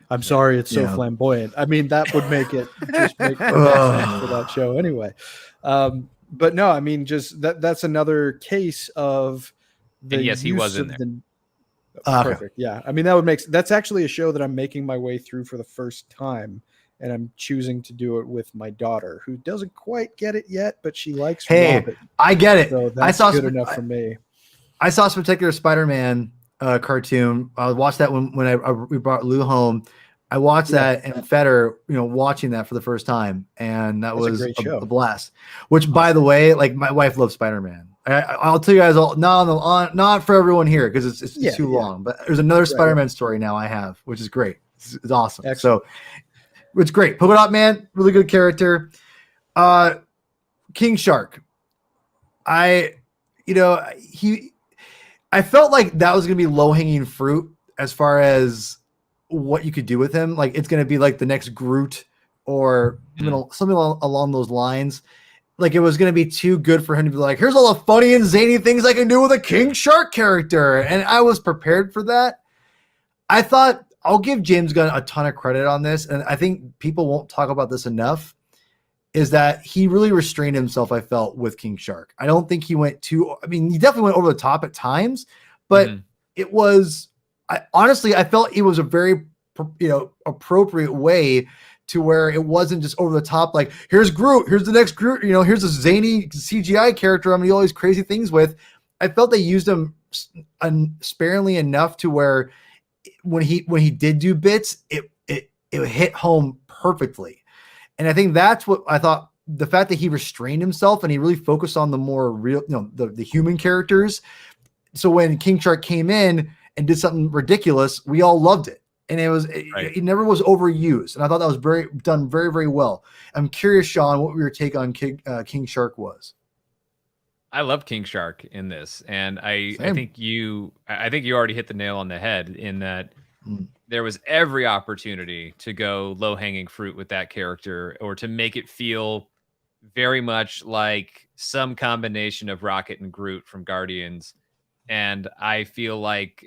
[SPEAKER 4] I'm sorry, it's so flamboyant. I mean, that would make it just make sense for that show anyway. But no, I mean, just that's another case of the.
[SPEAKER 2] And yes, he was in there.
[SPEAKER 4] Perfect. Yeah, I mean, that's actually a show that I'm making my way through for the first time, and I'm choosing to do it with my daughter, who doesn't quite get it yet, but she likes.
[SPEAKER 1] Hey,
[SPEAKER 4] Robin.
[SPEAKER 1] I get it.
[SPEAKER 4] So that's good enough for me.
[SPEAKER 1] I saw Spectacular Spider-Man cartoon. I watched that when we brought Lou home. I watched that and fed her, you know, watching that for the first time, and that was a blast. Which, by the way, like my wife loves Spider-Man. I'll tell you guys all not for everyone here because it's too long. But there's another Spider-Man story now I have, which is great. It's awesome. Excellent. So it's great. Polka Dot Man, really good character. King Shark. I felt like that was going to be low-hanging fruit as far as what you could do with him. Like, it's going to be like the next Groot or something along those lines. Like, it was going to be too good for him to be like, here's all the funny and zany things I can do with a King Shark character. And I was prepared for that. I thought I'll give James Gunn a ton of credit on this. And I think people won't talk about this enough, is that he really restrained himself, I felt, with King Shark. I don't think he went he definitely went over the top at times, but it was, honestly, I felt it was a very, appropriate way to where it wasn't just over the top. Like, here's Groot, here's the next Groot, here's a zany CGI character I'm gonna do all these crazy things with. I felt they used him sparingly enough to where when he did do bits, it hit home perfectly. And I think that's what I thought. The fact that he restrained himself and he really focused on the more real, the human characters. So when King Shark came in and did something ridiculous, we all loved it. And it never was overused. And I thought that was done very, very well. I'm curious, Sean, what your take on King Shark was.
[SPEAKER 2] I love King Shark in this. And I think you already hit the nail on the head in that there was every opportunity to go low-hanging fruit with that character, or to make it feel very much like some combination of Rocket and Groot from Guardians. And I feel like,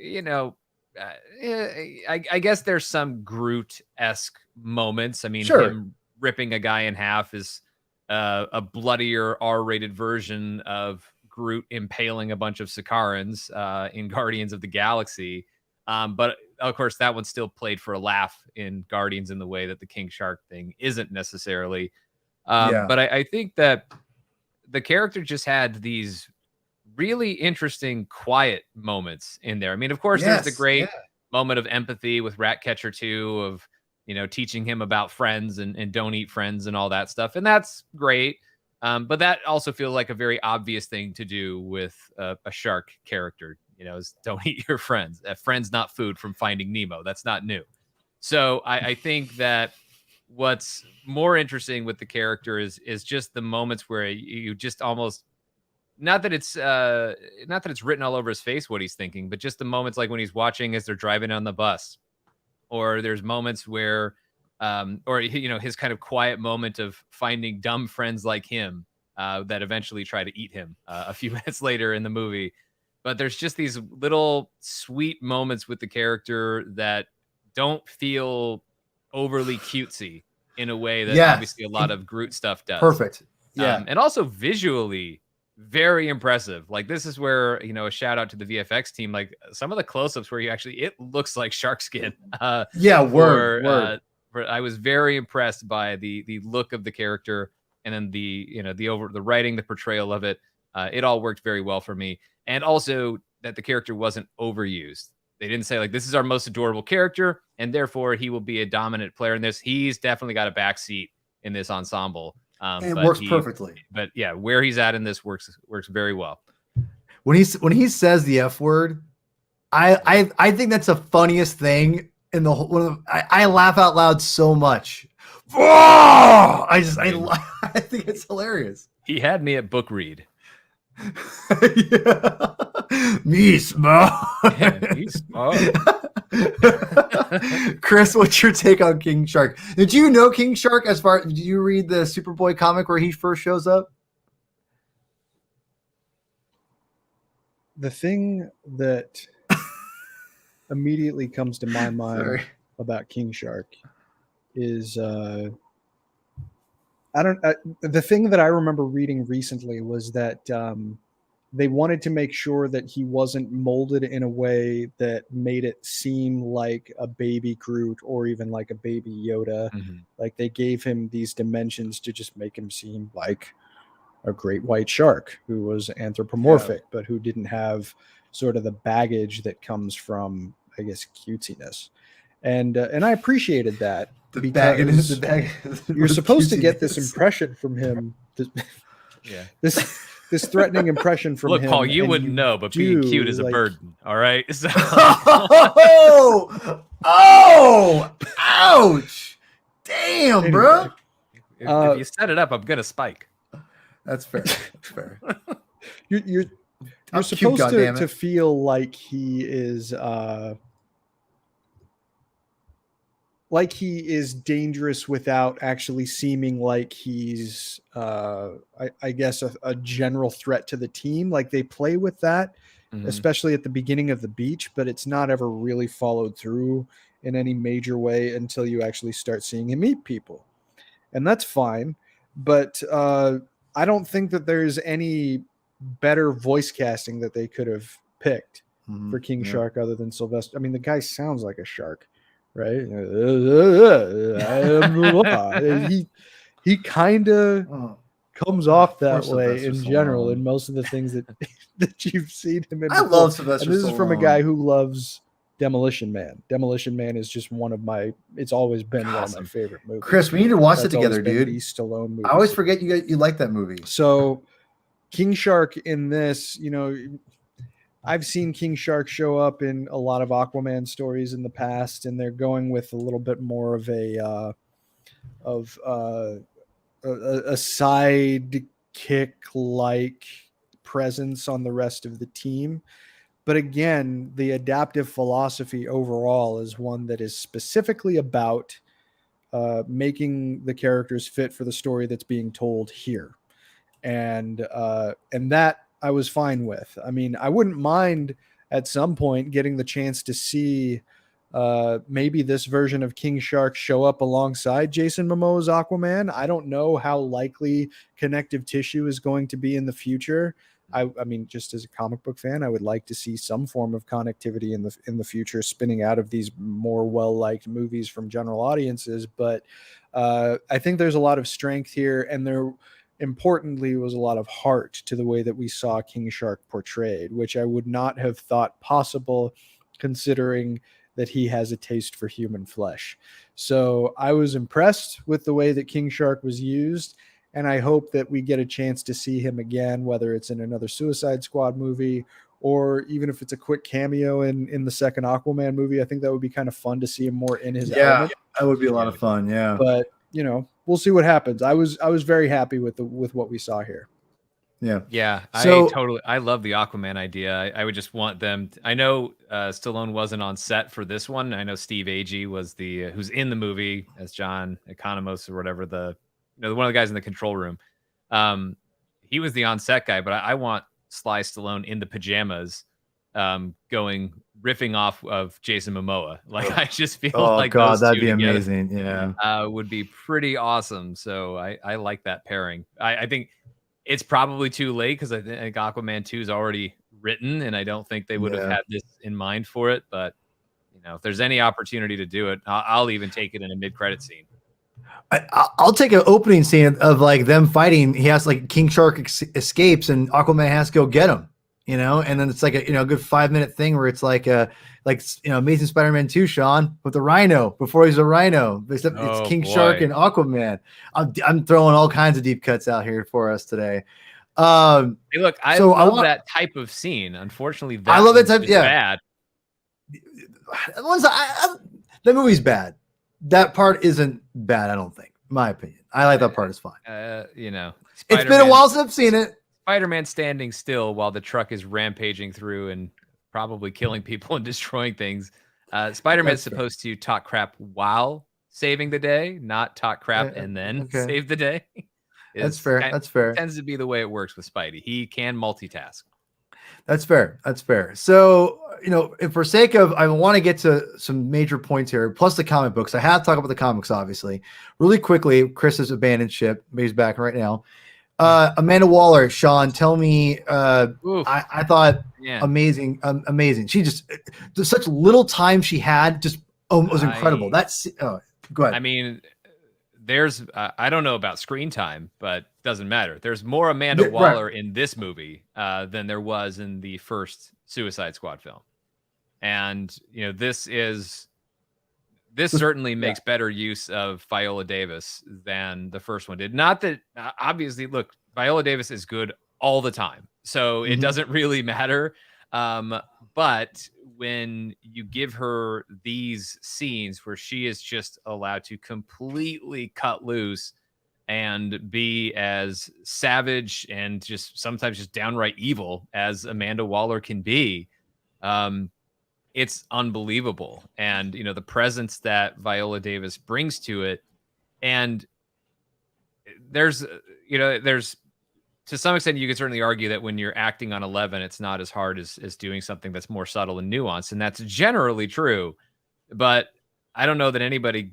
[SPEAKER 2] I guess there's some Groot-esque moments. I mean, him ripping a guy in half is a bloodier R-rated version of Groot impaling a bunch of Sakarans in Guardians of the Galaxy. But of course, that one still played for a laugh in Guardians in the way that the King Shark thing isn't necessarily. But I think that the character just had these really interesting, quiet moments in there. I mean, of course, there's the great moment of empathy with Ratcatcher 2 of, teaching him about friends and don't eat friends and all that stuff. And that's great. But that also feels like a very obvious thing to do with a shark character, is don't eat your friends. Friends, not food from Finding Nemo. That's not new. So I think that what's more interesting with the character is just the moments where you just almost, not that it's written all over his face what he's thinking, but just the moments like when he's watching as they're driving on the bus, or there's moments where or his kind of quiet moment of finding dumb friends like him that eventually try to eat him a few minutes later in the movie. But there's just these little sweet moments with the character that don't feel overly cutesy in a way that obviously a lot of Groot stuff does.
[SPEAKER 1] Perfect. Yeah.
[SPEAKER 2] And also visually very impressive. Like, this is where, a shout out to the VFX team. Like, some of the close-ups where it looks like shark skin.
[SPEAKER 1] Word.
[SPEAKER 2] I was very impressed by the look of the character, and then the writing, the portrayal of it. It all worked very well for me. And also that the character wasn't overused. They didn't say like, this is our most adorable character, and therefore he will be a dominant player in this. He's definitely got a backseat in this ensemble.
[SPEAKER 1] And it works perfectly.
[SPEAKER 2] But yeah, where he's at in this works very well.
[SPEAKER 1] When he says the F word, I think that's the funniest thing in the whole. I laugh out loud so much. Oh! I think it's hilarious.
[SPEAKER 2] He had me at book read.
[SPEAKER 1] Yeah. Me smart.
[SPEAKER 2] Yeah, me smart.
[SPEAKER 1] Chris, what's your take on King Shark? Did you know King Shark did you read the Superboy comic where he first shows up?
[SPEAKER 4] The thing that immediately comes to my mind about King Shark is the thing that I remember reading recently was that they wanted to make sure that he wasn't molded in a way that made it seem like a baby Groot or even like a baby Yoda.
[SPEAKER 2] Mm-hmm.
[SPEAKER 4] Like, they gave him these dimensions to just make him seem like a great white shark who was anthropomorphic, but who didn't have sort of the baggage that comes from, I guess, cutesiness. And I appreciated that. You're supposed to get this impression from him. This threatening impression from him.
[SPEAKER 2] Look, Paul, you wouldn't know, but being cute is a burden. All right. So.
[SPEAKER 1] Ouch! Damn, anyway, bro.
[SPEAKER 2] If you set it up, I'm gonna spike.
[SPEAKER 1] That's fair. That's fair.
[SPEAKER 4] You're supposed to feel like he is dangerous without actually seeming like he's I guess a general threat to the team. Like, they play with that, especially at the beginning of the beach, but it's not ever really followed through in any major way until you actually start seeing him eat people. And that's fine. But I don't think that there's any better voice casting that they could have picked for King Shark other than Sylvester. I mean, the guy sounds like a shark. Right? He kind of comes off that way in general in most of the things that you've seen him in.
[SPEAKER 1] I love Sylvester.
[SPEAKER 4] And this is from a guy who loves Demolition Man. Demolition Man is just it's always been one of my favorite movies.
[SPEAKER 1] Chris, we need to watch it together, dude.
[SPEAKER 4] Stallone movies.
[SPEAKER 1] I always forget you like that movie.
[SPEAKER 4] So King Shark in this, I've seen King Shark show up in a lot of Aquaman stories in the past, and they're going with a little bit more of a sidekick-like presence on the rest of the team. But again, the adaptive philosophy overall is one that is specifically about making the characters fit for the story that's being told here, and that I was fine with. I mean, I wouldn't mind at some point getting the chance to see maybe this version of King Shark show up alongside Jason Momoa's Aquaman. I don't know how likely connective tissue is going to be in the future. I mean, just as a comic book fan, I would like to see some form of connectivity in the future spinning out of these more well-liked movies from general audiences. But I think there's a lot of strength here, and there importantly was a lot of heart to the way that we saw King Shark portrayed, which I would not have thought possible considering that he has a taste for human flesh. So I was impressed with the way that King Shark was used, and I hope that we get a chance to see him again, whether it's in another Suicide Squad movie or even if it's a quick cameo in the second Aquaman movie. I think that would be kind of fun to see him more in his element.
[SPEAKER 1] That would be a lot of fun. Yeah.
[SPEAKER 4] But, we'll see what happens. I was very happy with what we saw here.
[SPEAKER 2] Yeah.
[SPEAKER 1] So,
[SPEAKER 2] I love the Aquaman idea. I would just want them. I know Stallone wasn't on set for this one. I know Steve Agee was who's in the movie as John Economos or whatever, one of the guys in the control room. He was the on-set guy, but I want Sly Stallone in the pajamas, riffing off of Jason Momoa. Like, I just feel like
[SPEAKER 1] God,
[SPEAKER 2] those
[SPEAKER 1] that'd
[SPEAKER 2] two
[SPEAKER 1] be
[SPEAKER 2] together,
[SPEAKER 1] amazing. Yeah,
[SPEAKER 2] would be pretty awesome. So I like that pairing. I think it's probably too late because I think Aquaman 2 is already written, and I don't think they would have had this in mind for it. But if there's any opportunity to do it, I'll even take it in a mid-credit scene.
[SPEAKER 1] I'll take an opening scene of like them fighting. He has like King Shark escapes, and Aquaman has to go get him. And then it's like a good 5-minute thing where it's like Amazing Spider-Man 2, Sean, with the Rhino before he's a Rhino. Except it's King Shark and Aquaman. I'm throwing all kinds of deep cuts out here for us today.
[SPEAKER 2] Hey, look, I love that type of scene. Unfortunately,
[SPEAKER 1] I love that type. Yeah,
[SPEAKER 2] bad.
[SPEAKER 1] The movie's bad. That part isn't bad, I don't think. My opinion. I like that part. It's fine.
[SPEAKER 2] It's
[SPEAKER 1] been a while since I've seen it.
[SPEAKER 2] Spider-Man standing still while the truck is rampaging through and probably killing people and destroying things. Spider-Man's supposed to talk crap while saving the day, not talk crap and then save the day.
[SPEAKER 1] That's fair. That's fair.
[SPEAKER 2] Tends to be the way it works with Spidey. He can multitask.
[SPEAKER 1] That's fair. That's fair. So, if for sake of, I want to get to some major points here, plus the comic books. I have to talk about the comics, obviously. Really quickly, Chris has abandoned ship. He's back right now. Amanda Waller, Sean, tell me, I thought amazing. She just such little time she had, just was incredible. Go ahead.
[SPEAKER 2] I mean, there's I don't know about screen time, but doesn't matter. There's more Amanda Waller in this movie than there was in the first Suicide Squad film, and this certainly makes better use of Viola Davis than the first one did. Not that obviously, look, Viola Davis is good all the time, so it doesn't really matter. But when you give her these scenes where she is just allowed to completely cut loose and be as savage and just sometimes just downright evil as Amanda Waller can be, it's unbelievable. And, the presence that Viola Davis brings to it. And there's to some extent, you could certainly argue that when you're acting on 11, it's not as hard as doing something that's more subtle and nuanced. And that's generally true. But I don't know that anybody,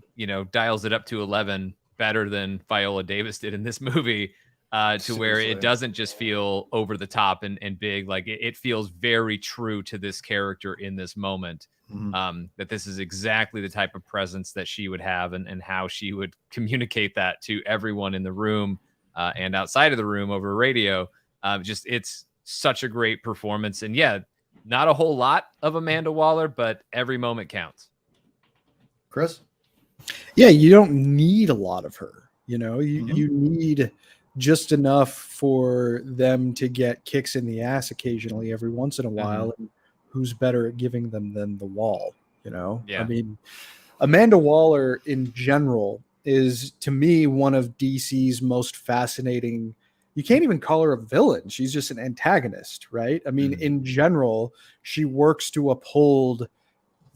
[SPEAKER 2] dials it up to 11 better than Viola Davis did in this movie, to where it doesn't just feel over the top and big. Like it feels very true to this character in this moment. That this is exactly the type of presence that she would have and how she would communicate that to everyone in the room and outside of the room over radio. It's such a great performance. And not a whole lot of Amanda Waller, but every moment counts.
[SPEAKER 1] Chris?
[SPEAKER 4] Yeah, you don't need a lot of her. You need just enough for them to get kicks in the ass occasionally every once in a while. And who's better at giving them than the Wall? I mean, Amanda Waller in general is, to me, one of DC's most fascinating. You can't even call her a villain. She's just an antagonist, right? I mean, in general, she works to uphold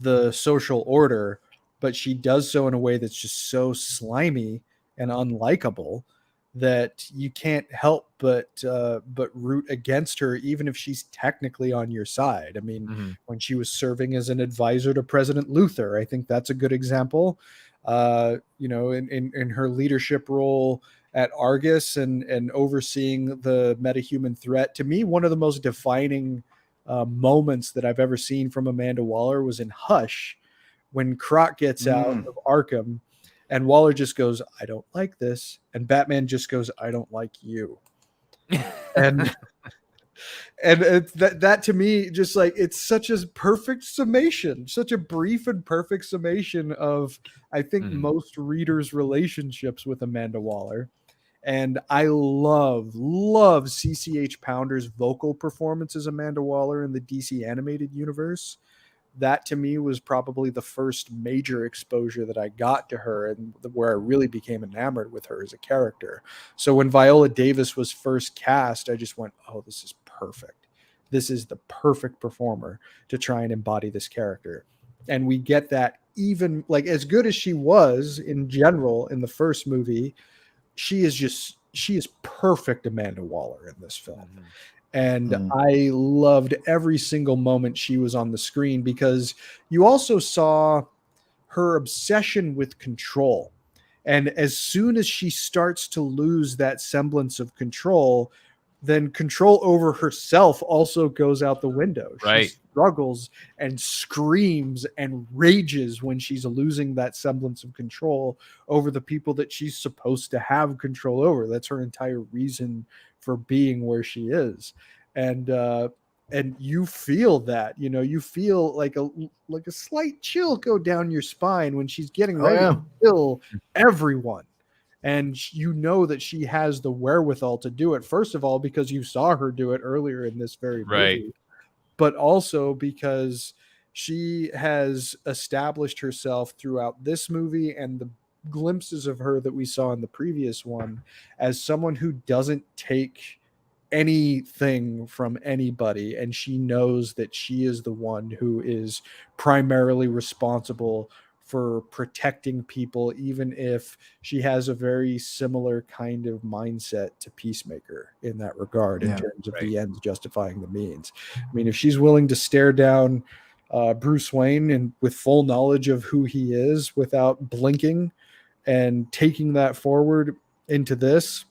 [SPEAKER 4] the social order, but she does so in a way that's just so slimy and unlikable that you can't help but root against her, even if she's technically on your side. I mean, when she was serving as an advisor to President Luthor, I think that's a good example. In her leadership role at Argus and overseeing the metahuman threat. To me, one of the most defining moments that I've ever seen from Amanda Waller was in Hush, when Croc gets out of Arkham and Waller just goes, "I don't like this." And Batman just goes, "I don't like you." And that to me, just like, it's such a perfect summation, such a brief and perfect summation of, I think, most readers' relationships with Amanda Waller. And I love CCH Pounder's vocal performance as Amanda Waller in the DC animated universe. That to me was probably the first major exposure that I got to her, and where I really became enamored with her as a character. So when Viola Davis was first cast, I just went, oh, this is perfect. This is the perfect performer to try and embody this character. And we get that, even like as good as she was in general in the first movie, she is perfect Amanda Waller in this film. And I loved every single moment she was on the screen, because you also saw her obsession with control. And as soon as she starts to lose that semblance of control, then control over herself also goes out the window.
[SPEAKER 2] Right.
[SPEAKER 4] She struggles and screams and rages when she's losing that semblance of control over the people that she's supposed to have control over. That's her entire reason for being where she is. And you feel that, you feel like a slight chill go down your spine when she's getting ready to kill everyone. And you know that she has the wherewithal to do it. First of all, because you saw her do it earlier in this very movie, but also because she has established herself throughout this movie and the glimpses of her that we saw in the previous one as someone who doesn't take anything from anybody. And she knows that she is the one who is primarily responsible for protecting people, even if she has a very similar kind of mindset to Peacemaker in that regard, in terms of the ends justifying the means. I mean, if she's willing to stare down Bruce Wayne and with full knowledge of who he is without blinking and taking that forward into this,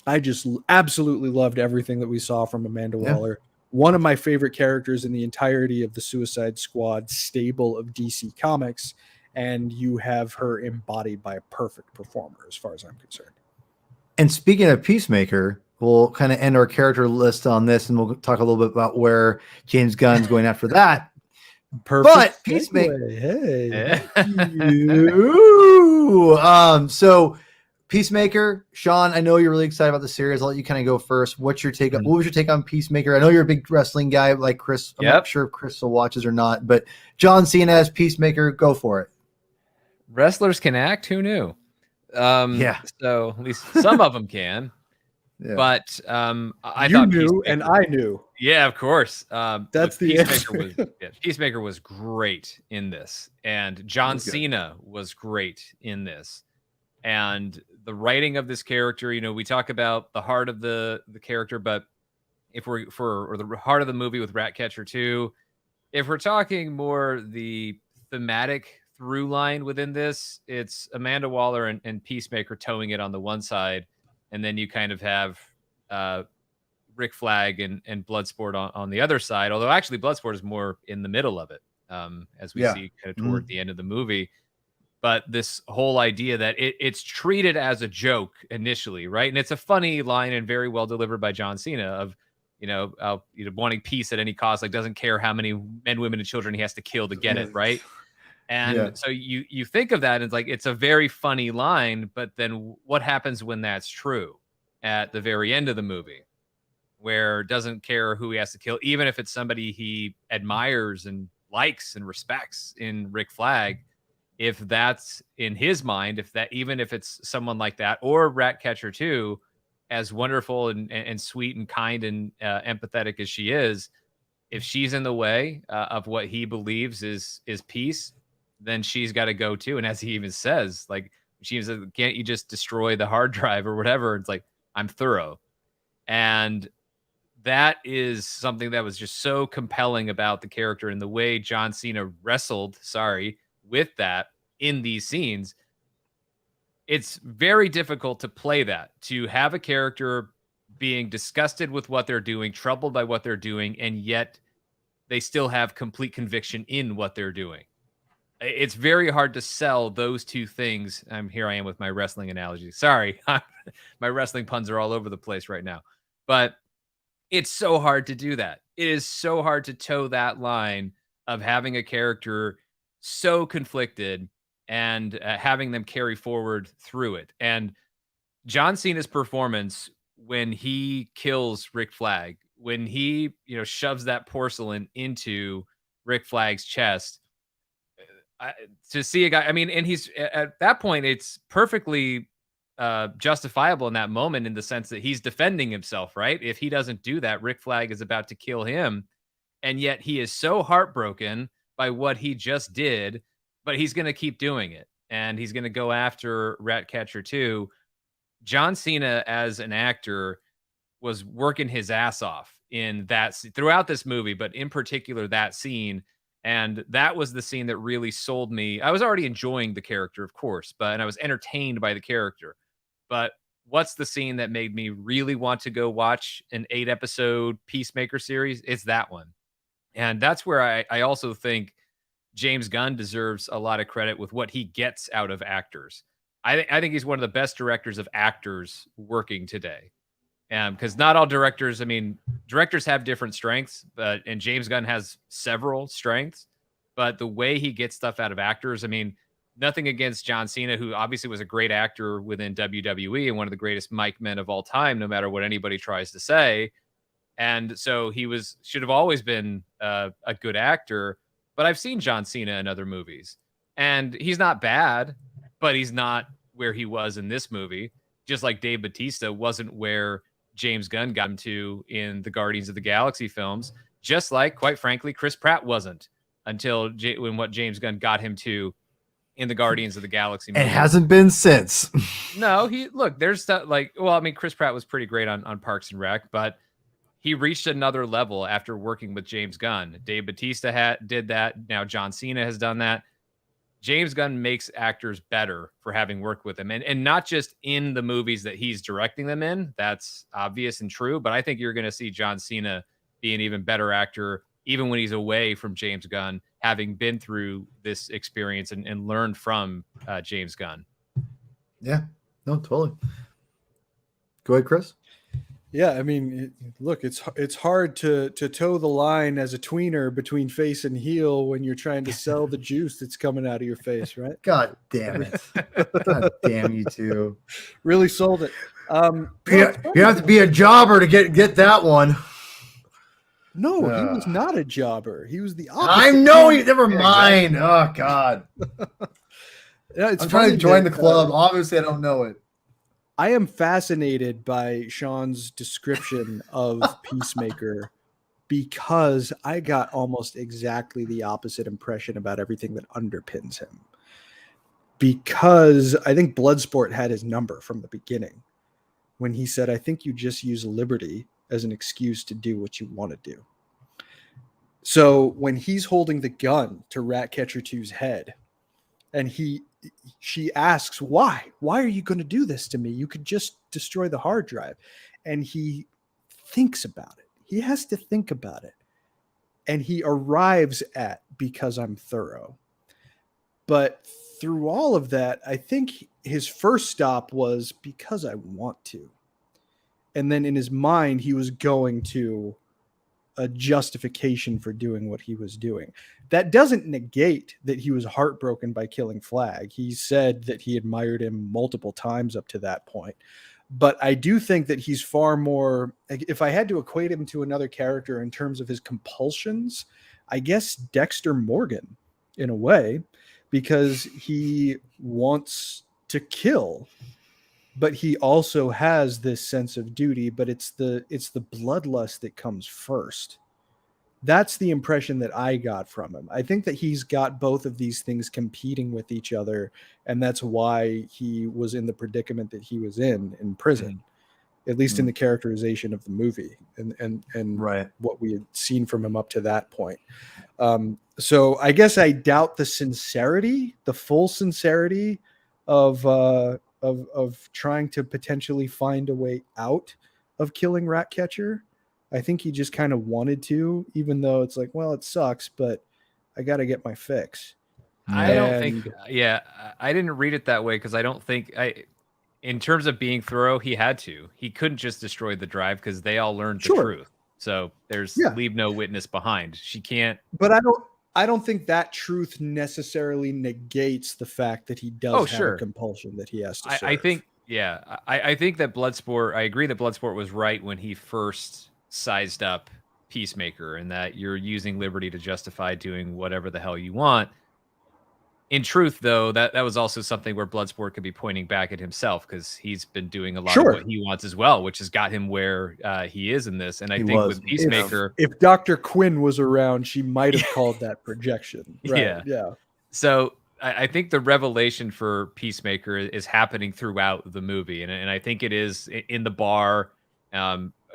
[SPEAKER 4] I just absolutely loved everything that we saw from Amanda Waller. One of my favorite characters in the entirety of the Suicide Squad stable of DC Comics, and you have her embodied by a perfect performer as far as I'm concerned.
[SPEAKER 1] And speaking of Peacemaker, we'll kind of end our character list on this, and we'll talk a little bit about where James Gunn's going after that.
[SPEAKER 4] Perfect.
[SPEAKER 1] But Peacemaker,
[SPEAKER 4] hey.
[SPEAKER 1] So Peacemaker, Sean, I know you're really excited about the series. I'll let you kind of go first. What's your take? What was your take on Peacemaker? I know you're a big wrestling guy like Chris. I'm not sure if Chris still watches or not, but John Cena as Peacemaker, go for it.
[SPEAKER 2] Wrestlers can act. Who knew? So at least some of them can. But I thought
[SPEAKER 4] knew, and I knew.
[SPEAKER 2] Yeah, of course.
[SPEAKER 4] That's the
[SPEAKER 2] Peacemaker Peacemaker was great in this, and John Cena was great in this, and the writing of this character. We talk about the heart of the character, but if we're or the heart of the movie with Ratcatcher 2, if we're talking more the thematic through line within this, it's Amanda Waller and Peacemaker towing it on the one side, and then you kind of have Rick Flag and Bloodsport on the other side. Although actually Bloodsport is more in the middle of it, as we see kind of toward the end of the movie. But this whole idea that it's treated as a joke initially, right? And it's a funny line and very well delivered by John Cena of, wanting peace at any cost, like doesn't care how many men, women, and children he has to kill to get it, right? And so you think of that and it's like, it's a very funny line, but then what happens when that's true at the very end of the movie, where doesn't care who he has to kill, even if it's somebody he admires and likes and respects in Rick Flag, if that's in his mind, even if it's someone like that, or Ratcatcher 2, as wonderful and sweet and kind and empathetic as she is, if she's in the way of what he believes is peace, then she's got to go too. And as he even says, like, she says, can't you just destroy the hard drive or whatever? It's like, I'm thorough. And that is something that was just so compelling about the character and the way John Cena wrestled, with that in these scenes. It's very difficult to play that, to have a character being disgusted with what they're doing, troubled by what they're doing, and yet they still have complete conviction in what they're doing. It's very hard to sell those two things. Here I am with my wrestling analogy. Sorry, my wrestling puns are all over the place right now. But It's so hard to do that. It is so hard to toe that line of having a character so conflicted and having them carry forward through it. And John Cena's performance when he kills Rick Flag, when he, shoves that porcelain into Rick Flag's chest, I, to see a guy, I mean, and he's at that point, it's perfectly justifiable in that moment in the sense that he's defending himself, right? If he doesn't do that, Rick Flag is about to kill him. And yet he is so heartbroken by what he just did, but he's going to keep doing it. And he's going to go after Ratcatcher 2. John Cena as an actor was working his ass off in that throughout this movie, but in particular that scene. And that was the scene that really sold me. I was already enjoying the character, of course, and I was entertained by the character. But what's the scene that made me really want to go watch an 8-episode Peacemaker series? It's that one. And that's where I also think James Gunn deserves a lot of credit with what he gets out of actors. I think he's one of the best directors of actors working today. Because not all directors, I mean, directors have different strengths, and James Gunn has several strengths. But the way he gets stuff out of actors, I mean, nothing against John Cena, who obviously was a great actor within WWE and one of the greatest mic men of all time, no matter what anybody tries to say. And so he should have always been a good actor. But I've seen John Cena in other movies, and he's not bad, but he's not where he was in this movie. Just like Dave Bautista wasn't where James Gunn got him to in the Guardians of the Galaxy films. Just like, quite frankly, Chris Pratt wasn't until when what James Gunn got him to in the Guardians of the Galaxy movie.
[SPEAKER 1] It hasn't been since.
[SPEAKER 2] No, there's stuff like, well, I mean, Chris Pratt was pretty great on Parks and Rec, but he reached another level after working with James Gunn. Dave Bautista did that. Now John Cena has done that. James Gunn makes actors better for having worked with him. And not just in the movies that he's directing them in. That's obvious and true. But I think you're going to see John Cena be an even better actor, even when he's away from James Gunn, having been through this experience and learned from James Gunn.
[SPEAKER 1] Yeah, no, totally. Go ahead, Chris.
[SPEAKER 4] Yeah, I mean, look, it's hard to toe the line as a tweener between face and heel when you're trying to sell the juice that's coming out of your face, right?
[SPEAKER 1] God damn it! God damn you two!
[SPEAKER 4] Really sold it.
[SPEAKER 1] You have to be a jobber to get that one.
[SPEAKER 4] No, he was not a jobber. He was the opposite.
[SPEAKER 1] I know. Never mind. Oh God. I'm trying to join the club. Obviously, I don't know it.
[SPEAKER 4] I am fascinated by Sean's description of Peacemaker because I got almost exactly the opposite impression about everything that underpins him. Because I think Bloodsport had his number from the beginning when he said, I think you just use liberty as an excuse to do what you want to do. So when he's holding the gun to Ratcatcher 2's head and she asks, why are you going to do this to me? You could just destroy the hard drive. And he thinks about it. He has to think about it. And he arrives at, because I'm thorough. But through all of that, I think his first stop was because I want to. And then in his mind, he was going to a justification for doing what he was doing. That doesn't negate that he was heartbroken by killing Flag. He said that he admired him multiple times up to that point. But I do think that he's far more, if I had to equate him to another character in terms of his compulsions, I guess Dexter Morgan in a way, because he wants to kill, but he also has this sense of duty, but it's the bloodlust that comes first. That's the impression that I got from him. I think that he's got both of these things competing with each other, and that's why he was in the predicament that he was in prison, at least in the characterization of the movie and
[SPEAKER 1] right.
[SPEAKER 4] what we had seen from him up to that point. So I guess I doubt the full sincerity of trying to potentially find a way out of killing Ratcatcher. I think he just kind of wanted to, even though it's like, well, it sucks, but I got to get my fix.
[SPEAKER 2] I don't think, I didn't read it that way because I don't think, in terms of being thorough, he had to. He couldn't just destroy the drive because they all learned the truth. So there's
[SPEAKER 4] Yeah.
[SPEAKER 2] leave no witness behind. She can't.
[SPEAKER 4] But I don't think that truth necessarily negates the fact that he does have a compulsion that he has to serve.
[SPEAKER 2] I think, yeah, I think that Bloodsport, I agree that Bloodsport was right when he first sized up Peacemaker, and that you're using liberty to justify doing whatever the hell you want. In truth, though, that was also something where Bloodsport could be pointing back at himself, because he's been doing a lot of what he wants as well, which has got him where he is in this. And I think with Peacemaker,
[SPEAKER 4] if Dr. Quinn was around, she might have called that projection. Right?
[SPEAKER 2] Yeah. So I think the revelation for Peacemaker is happening throughout the movie, and I think it is in the bar.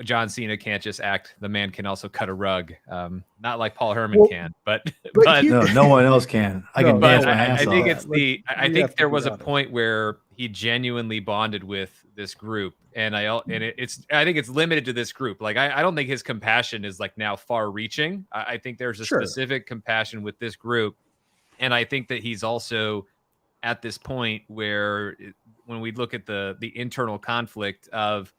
[SPEAKER 2] John Cena can't just act; the man can also cut a rug. Not like Paul Herman can, but
[SPEAKER 1] no one else can. I can dance my ass off.
[SPEAKER 2] I think it's I think there was a point where he genuinely bonded with this group, and I think it's limited to this group. Like I don't think his compassion is like now far-reaching. I think there's a specific compassion with this group, and I think that he's also at this point where when we look at the internal conflict of,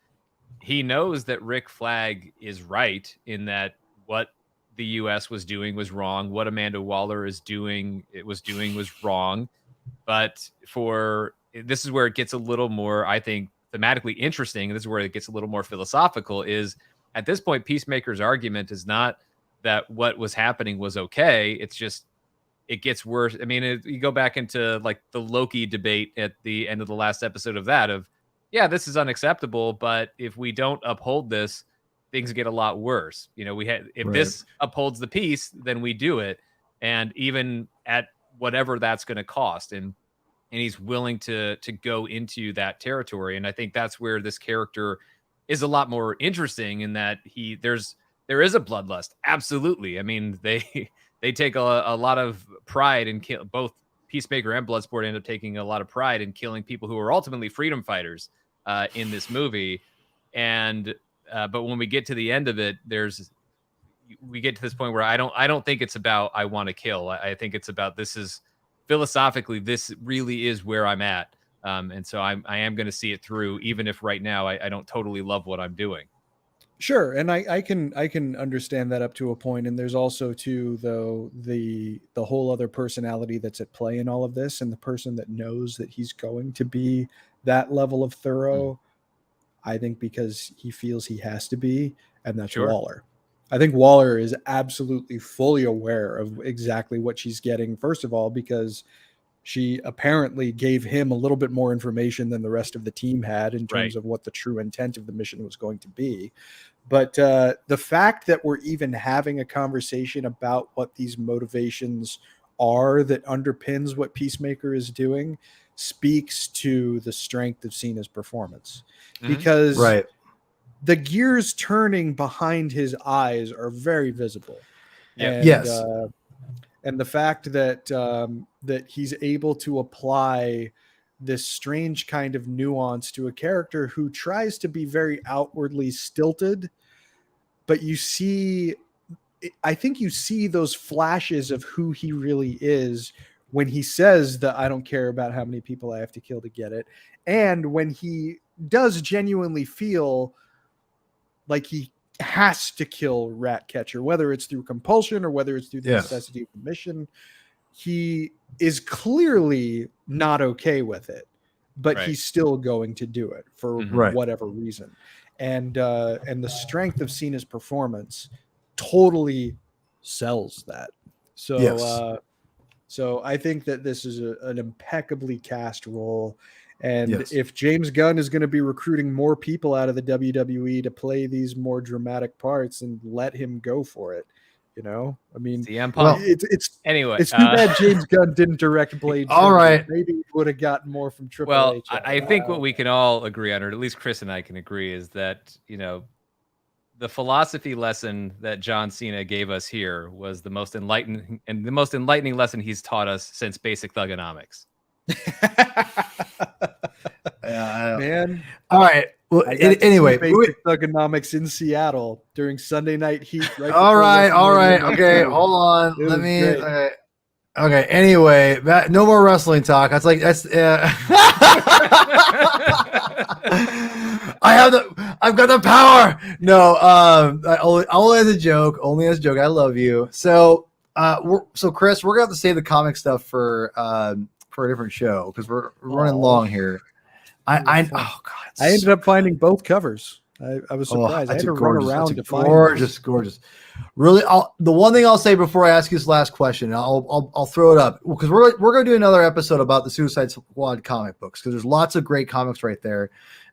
[SPEAKER 2] he knows that Rick Flag is right in that what the U.S. was doing was wrong. What Amanda Waller was doing was wrong. But this is where it gets a little more, I think, thematically interesting. And this is where it gets a little more philosophical, is at this point, Peacemaker's argument is not that what was happening was okay. It's just, it gets worse. I mean, you go back into like the Loki debate at the end of the last episode of that, yeah, this is unacceptable, but if we don't uphold this, things get a lot worse. You know, if this upholds the peace, then we do it. And even at whatever that's going to cost. And he's willing to go into that territory. And I think that's where this character is a lot more interesting, in that there is a bloodlust. Absolutely. I mean, they take a lot of pride in both Peacemaker and Bloodsport end up taking a lot of pride in killing people who are ultimately freedom fighters in this movie. And but when we get to the end of it, we get to this point where I don't think it's about I want to kill. I think it's about, this is philosophically, this really is where I'm at. And so I am going to see it through, even if right now I don't totally love what I'm doing.
[SPEAKER 4] Sure, and I can understand that up to a point, and there's also too, though, the whole other personality that's at play in all of this, and the person that knows that he's going to be that level of thorough. I think because he feels he has to be, and that's Waller. I think Waller is absolutely fully aware of exactly what she's getting. First of all, because she apparently gave him a little bit more information than the rest of the team had in terms of what the true intent of the mission was going to be. But the fact that we're even having a conversation about what these motivations are that underpins what Peacemaker is doing speaks to the strength of Cena's performance. Because the gears turning behind his eyes are very visible. And the fact that that he's able to apply this strange kind of nuance to a character who tries to be very outwardly stilted, but I think you see those flashes of who he really is when he says that I don't care about how many people I have to kill to get it. And when he does genuinely feel like he has to kill Ratcatcher, whether it's through compulsion or whether it's through the necessity of the mission, he is clearly not okay with it, but he's still going to do it for whatever reason. And the strength of Cena's performance totally sells that. So, so I think that this is an impeccably cast role. And if James Gunn is going to be recruiting more people out of the WWE to play these more dramatic parts, and let him go for it. You know, I mean, it's too bad James Gunn didn't direct Blade.
[SPEAKER 1] All right,
[SPEAKER 4] maybe he would have gotten more from Triple H.
[SPEAKER 2] I think what we can all agree on, or at least Chris and I can agree, is that, you know, the philosophy lesson that John Cena gave us here was the most enlightening lesson he's taught us since Basic Thugonomics.
[SPEAKER 4] Man,
[SPEAKER 1] all right. Well, anyway,
[SPEAKER 4] Basic Thugonomics in Seattle during Sunday Night Heat.
[SPEAKER 1] All right. Okay, hold on. Let me. Okay. Anyway, no more wrestling talk. That's like that's. I've got the power. No, only as a joke. Only as a joke. I love you. So, Chris, we're gonna have to save the comic stuff for a different show because we're running long here. Oh God,
[SPEAKER 4] I ended up finding both covers. I was surprised. I had to run around to find
[SPEAKER 1] gorgeous. Really, the one thing I'll say before I ask you this last question, I'll throw it up because we're going to do another episode about the Suicide Squad comic books because there's lots of great comics right there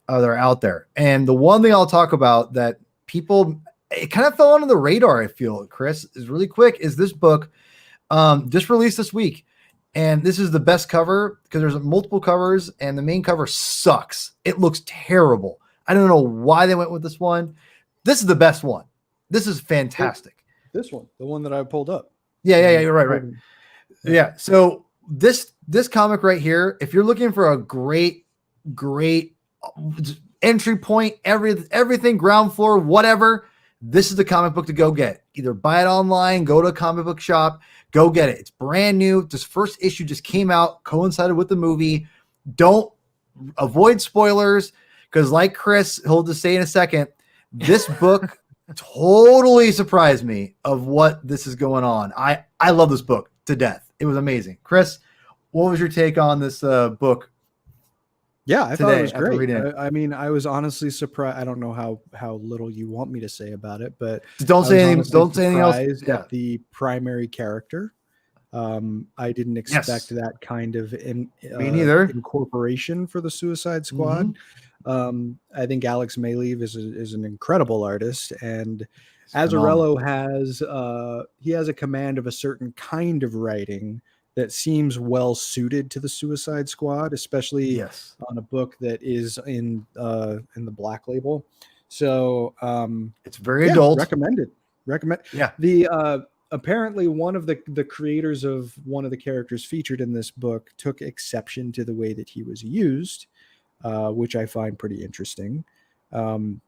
[SPEAKER 1] that are out there. And the one thing I'll talk about that people it kind of fell under the radar, I feel, Chris, is really quick is this book just released this week. And this is the best cover because there's multiple covers and the main cover sucks. It looks terrible. I don't know why they went with this one. This is the best one. This is fantastic.
[SPEAKER 4] This one, the one that I pulled up.
[SPEAKER 1] Yeah, you're right. Yeah. So this comic right here, if you're looking for a great entry point, everything, ground floor, whatever, this is the comic book to go get. Either buy it online, go to a comic book shop, go get it. It's brand new. This first issue just came out, coincided with the movie. Don't avoid spoilers. Because like Chris, he'll just say in a second, this book totally surprised me of what this is going on. I love this book to death. It was amazing. Chris, what was your take on this book?
[SPEAKER 4] Yeah, I thought it was great. I mean, I was honestly surprised. I don't know how little you want me to say about it, but
[SPEAKER 1] don't say anything. Don't say anything else.
[SPEAKER 4] At the primary character. I didn't expect that kind of
[SPEAKER 1] me neither.
[SPEAKER 4] Incorporation for the Suicide Squad. Mm-hmm. I think Alex Maylev is an incredible artist, and Azzarello has a command of a certain kind of writing that seems well suited to the Suicide Squad, especially on a book that is in the Black Label. So
[SPEAKER 1] it's very adult.
[SPEAKER 4] Recommended.
[SPEAKER 1] Yeah.
[SPEAKER 4] The apparently one of the creators of one of the characters featured in this book took exception to the way that he was used. Which I find pretty interesting. That's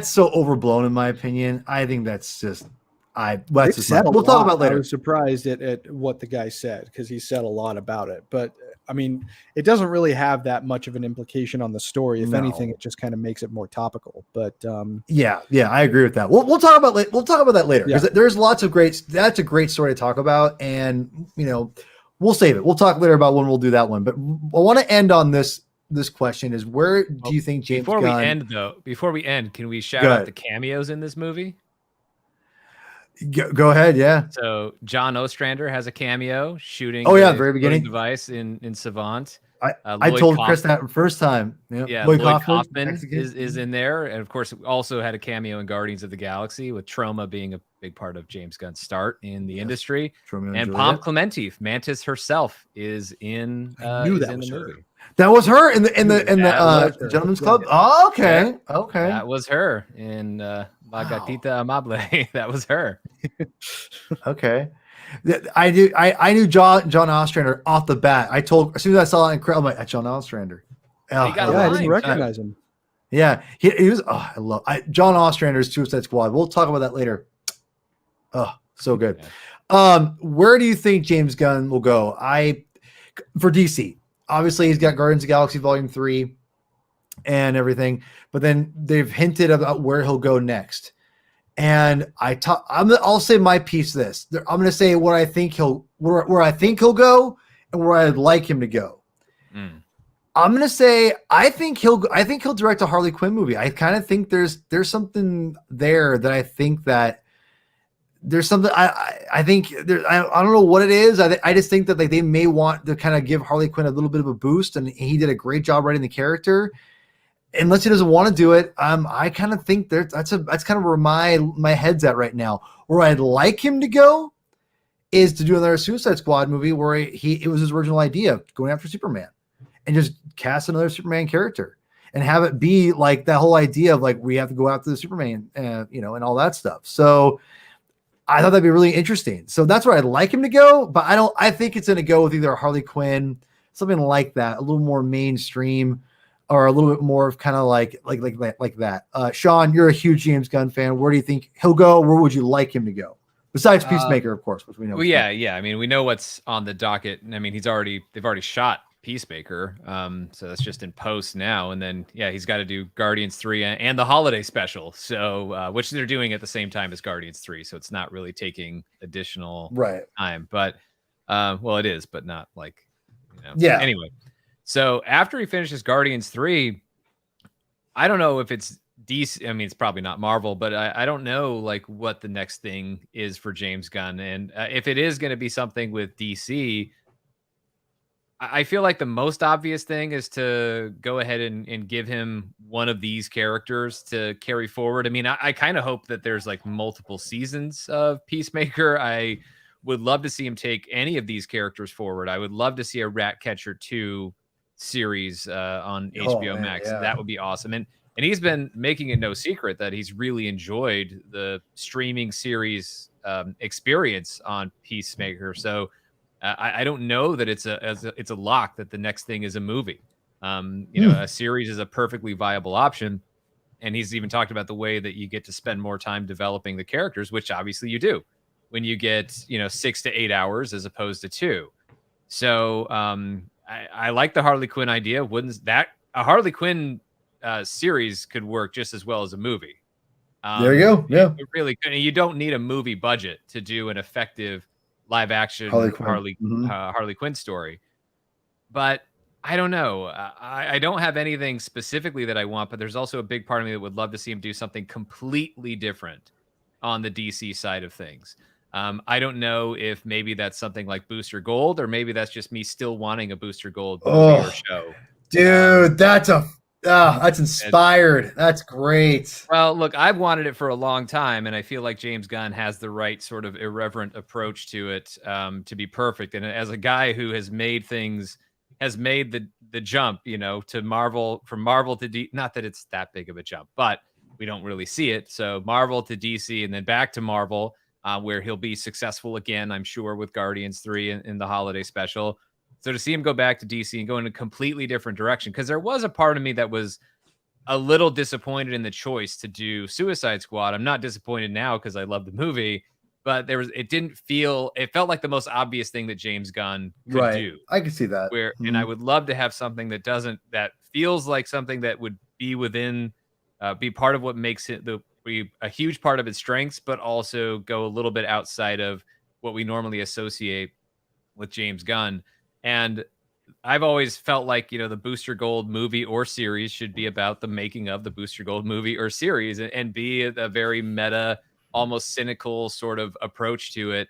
[SPEAKER 1] so overblown in my opinion. I think that's just we'll talk about later.
[SPEAKER 4] I was surprised at what the guy said because he said a lot about it, but I mean, it doesn't really have that much of an implication on the story. If anything, it just kind of makes it more topical. But
[SPEAKER 1] yeah, I agree with that. We'll talk about that later because there's lots of great. That's a great story to talk about, and we'll save it. We'll talk later about when we'll do that one. But I want to end on this question is where do you think James Gunn...
[SPEAKER 2] Before we end, can we shout out the cameos in this movie?
[SPEAKER 1] Go ahead, yeah.
[SPEAKER 2] So John Ostrander has a cameo shooting
[SPEAKER 1] the very beginning
[SPEAKER 2] device in Savant.
[SPEAKER 1] I told Chris that first time.
[SPEAKER 2] Yeah, Lloyd Kaufman is in there. And of course, also had a cameo in Guardians of the Galaxy with Troma being a big part of James Gunn's start in the industry. And Pom Clemente, Mantis herself, is in the movie.
[SPEAKER 1] That was her in the Gentleman's Club. Oh, okay.
[SPEAKER 2] Yeah. Okay. That was her in La Gatita Amable. That was her.
[SPEAKER 1] Okay. I knew John Ostrander off the bat. I told as soon as I saw it, I'm like, that's John Ostrander.
[SPEAKER 4] I didn't recognize him.
[SPEAKER 1] Yeah, he was. I love John Ostrander's Suicide Squad. We'll talk about that later. Oh, so good. Yeah. Where do you think James Gunn will go? For DC, obviously he's got Guardians of the Galaxy Volume 3 and everything, but then they've hinted about where he'll go next. And I'll say my piece. I'm going to say where I think he'll go and where I'd like him to go. I'm going to say I think he'll direct a Harley Quinn movie. I kind of think there's something there that I think that there's something I think there. I don't know what it is. I just think that like they may want to kind of give Harley Quinn a little bit of a boost, and he did a great job writing the character. Unless he doesn't want to do it, I kind of think that's kind of where my head's at right now. Where I'd like him to go is to do another Suicide Squad movie where it was his original idea, going after Superman, and just cast another Superman character and have it be like that whole idea of like we have to go after the Superman, and all that stuff. So I thought that'd be really interesting. So that's where I'd like him to go, but I think it's going to go with either Harley Quinn, something like that, a little more mainstream. Or a little bit more of kind of like that. Sean, you're a huge James Gunn fan. Where do you think he'll go? Where would you like him to go? Besides Peacemaker, of course, which we know.
[SPEAKER 2] Well, yeah. I mean, we know what's on the docket. I mean, they've already shot Peacemaker, so that's just in post now. And then, yeah, he's got to do Guardians 3 and the holiday special, so which they're doing at the same time as Guardians 3, so it's not really taking additional time. But well, it is, but not like,
[SPEAKER 1] Yeah.
[SPEAKER 2] Anyway, so after he finishes Guardians 3, I don't know if it's DC. I mean, it's probably not Marvel, but I don't know like what the next thing is for James Gunn. And if it is going to be something with DC, I feel like the most obvious thing is to go ahead and give him one of these characters to carry forward. I mean, I kind of hope that there's like multiple seasons of Peacemaker. I would love to see him take any of these characters forward. I would love to see a Ratcatcher 2 series on HBO Max.
[SPEAKER 1] Yeah.
[SPEAKER 2] That would be awesome. And he's been making it no secret that he's really enjoyed the streaming series experience on Peacemaker. So I don't know that it's a lock that the next thing is a movie. A series is a perfectly viable option. And he's even talked about the way that you get to spend more time developing the characters, which obviously you do when you get, 6 to 8 hours as opposed to 2. So I like the Harley Quinn idea. A Harley Quinn series could work just as well as a movie.
[SPEAKER 1] There you go. Yeah.
[SPEAKER 2] It really could. And you don't need a movie budget to do an effective live action Harley Quinn story. But I don't know. I don't have anything specifically that I want, but there's also a big part of me that would love to see him do something completely different on the DC side of things. I don't know if maybe that's something like Booster Gold, or maybe that's just me still wanting a Booster Gold movie or show.
[SPEAKER 1] Dude, that's inspired. That's great.
[SPEAKER 2] Well, look, I've wanted it for a long time, and I feel like James Gunn has the right sort of irreverent approach to it to be perfect. And as a guy who has made the jump, to Marvel, from Marvel to DC, not that it's that big of a jump, but we don't really see it. So Marvel to DC and then back to Marvel, where he'll be successful again, I'm sure, with Guardians 3 in the holiday special. So to see him go back to DC and go in a completely different direction, because there was a part of me that was a little disappointed in the choice to do Suicide Squad. I'm not disappointed now because I love the movie, but it felt like the most obvious thing that James Gunn could do.
[SPEAKER 1] I can see that.
[SPEAKER 2] And I would love to have something that feels like something that would be within, be part of what makes it be a huge part of its strengths, but also go a little bit outside of what we normally associate with James Gunn. And I've always felt like, the Booster Gold movie or series should be about the making of the Booster Gold movie or series, and be a very meta, almost cynical sort of approach to it.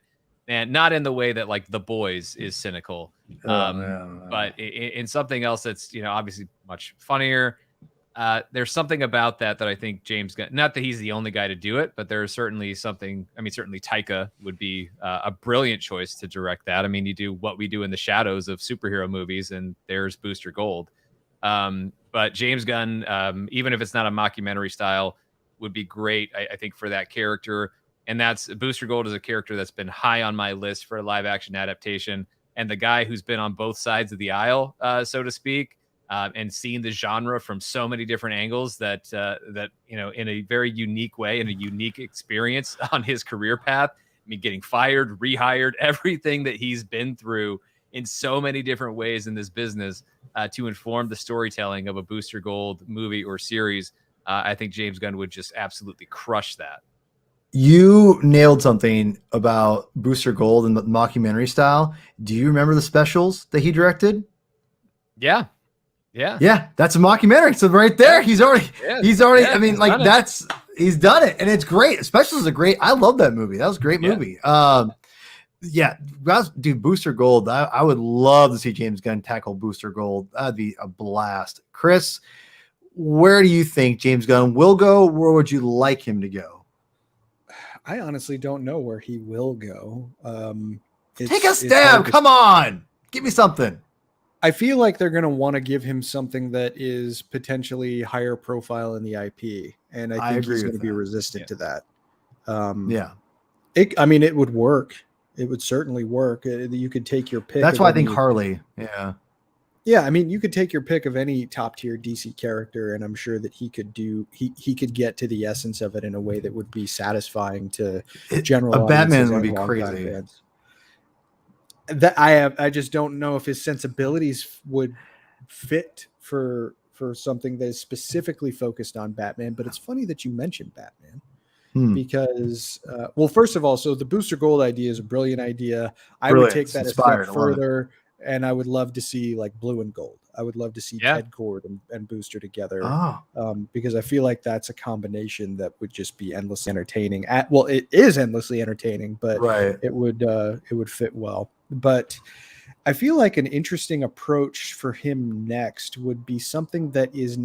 [SPEAKER 2] And not in the way that like The Boys is cynical, but in something else that's, obviously much funnier. There's something about that I think James Gunn, not that he's the only guy to do it, but there's certainly something. I mean, certainly Taika would be a brilliant choice to direct that. I mean, you do What We Do in the Shadows of superhero movies, and there's Booster Gold. But James Gunn, even if it's not a mockumentary style, would be great, I think, for that character. And Booster Gold is a character that's been high on my list for a live action adaptation. And the guy who's been on both sides of the aisle, so to speak, and seen the genre from so many different angles that in a very unique way, in a unique experience on his career path. I mean, getting fired, rehired, everything that he's been through in so many different ways in this business to inform the storytelling of a Booster Gold movie or series. I think James Gunn would just absolutely crush that.
[SPEAKER 1] You nailed something about Booster Gold and the mockumentary style. Do you remember the specials that he directed?
[SPEAKER 2] Yeah.
[SPEAKER 1] That's a mockumentary. So right there, he's already. I mean, like he's done it, and it's great. Specials are great. I love that movie. That was a great movie. Dude, Booster Gold. I would love to see James Gunn tackle Booster Gold. That'd be a blast. Chris, where do you think James Gunn will go? Where would you like him to go?
[SPEAKER 4] I honestly don't know where he will go.
[SPEAKER 1] Take a stab. Come on, give me something.
[SPEAKER 4] I feel like they're going to want to give him something that is potentially higher profile in the IP. And I think he's going to be resistant to that. It would work. It would certainly work. You could take your pick.
[SPEAKER 1] That's why I think Harley. Yeah.
[SPEAKER 4] Yeah, I mean, you could take your pick of any top tier DC character, and I'm sure that he could get to the essence of it in a way that would be satisfying to general
[SPEAKER 1] A
[SPEAKER 4] audiences
[SPEAKER 1] Batman would
[SPEAKER 4] and
[SPEAKER 1] be
[SPEAKER 4] longtime
[SPEAKER 1] crazy.
[SPEAKER 4] fans. That I just don't know if his sensibilities would fit for something that is specifically focused on Batman. But it's funny that you mentioned Batman. Because, well, first of all, so the Booster Gold idea is a brilliant idea. I would take that a step further, and I would love to see like Blue and Gold. I would love to see Ted Kord and Booster together, because I feel like that's a combination that would just be endlessly entertaining. Well, it is endlessly entertaining, but it would fit well. But I feel like an interesting approach for him next would be something that is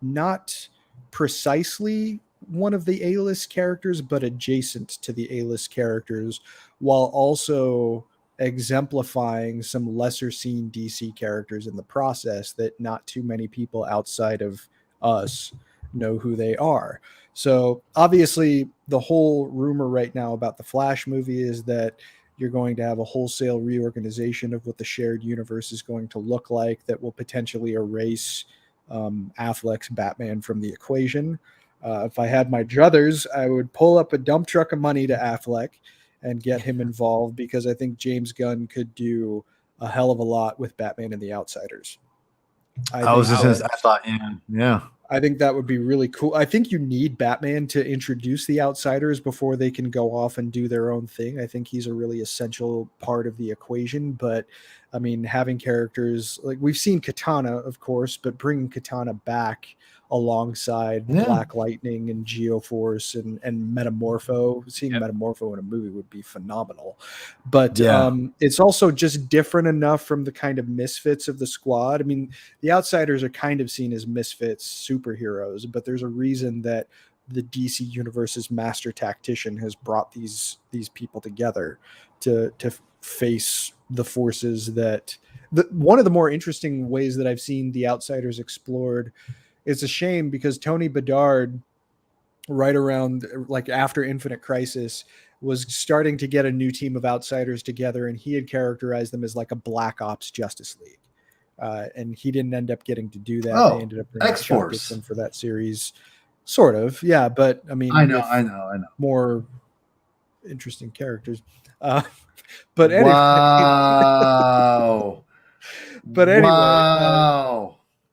[SPEAKER 4] not precisely one of the A-list characters, but adjacent to the A-list characters, while also exemplifying some lesser seen DC characters in the process that not too many people outside of us know who they are. So obviously the whole rumor right now about the Flash movie is that you're going to have a wholesale reorganization of what the shared universe is going to look like that will potentially erase Affleck's Batman from the equation. If I had my druthers, I would pull up a dump truck of money to Affleck and get him involved, because I think James Gunn could do a hell of a lot with Batman and the Outsiders. I think that would be really cool. I think you need Batman to introduce the Outsiders before they can go off and do their own thing. I think he's a really essential part of the equation. But I mean, having characters like we've seen Katana, of course, but bringing Katana back alongside Black Lightning and Geoforce and Metamorpho. Seeing Metamorpho in a movie would be phenomenal. But it's also just different enough from the kind of misfits of the Squad. I mean, the Outsiders are kind of seen as misfits, superheroes, but there's a reason that the DC Universe's master tactician has brought these people together to face the forces that one of the more interesting ways that I've seen the Outsiders explored. It's a shame because Tony Bedard, right around like after Infinite Crisis, was starting to get a new team of Outsiders together, and he had characterized them as like a Black Ops Justice League. And he didn't end up getting to do that. They ended up bringing Chuck Dixon for that series. Sort of, yeah. But I mean,
[SPEAKER 1] I know.
[SPEAKER 4] More interesting characters. But anyway.
[SPEAKER 1] Wow.
[SPEAKER 4] But anyway.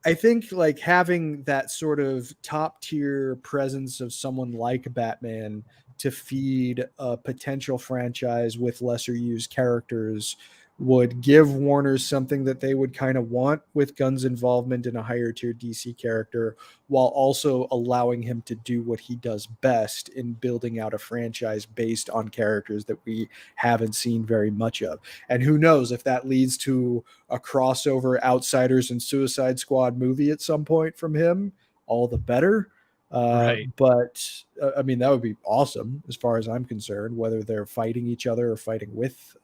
[SPEAKER 4] I think like having that sort of top tier presence of someone like Batman to feed a potential franchise with lesser used characters would give Warner something that they would kind of want with Gunn's involvement in a higher tier DC character, while also allowing him to do what he does best in building out a franchise based on characters that we haven't seen very much of. And who knows if that leads to a crossover Outsiders and Suicide Squad movie at some point from him, all the better. But I mean, that would be awesome as far as I'm concerned, whether they're fighting each other or fighting with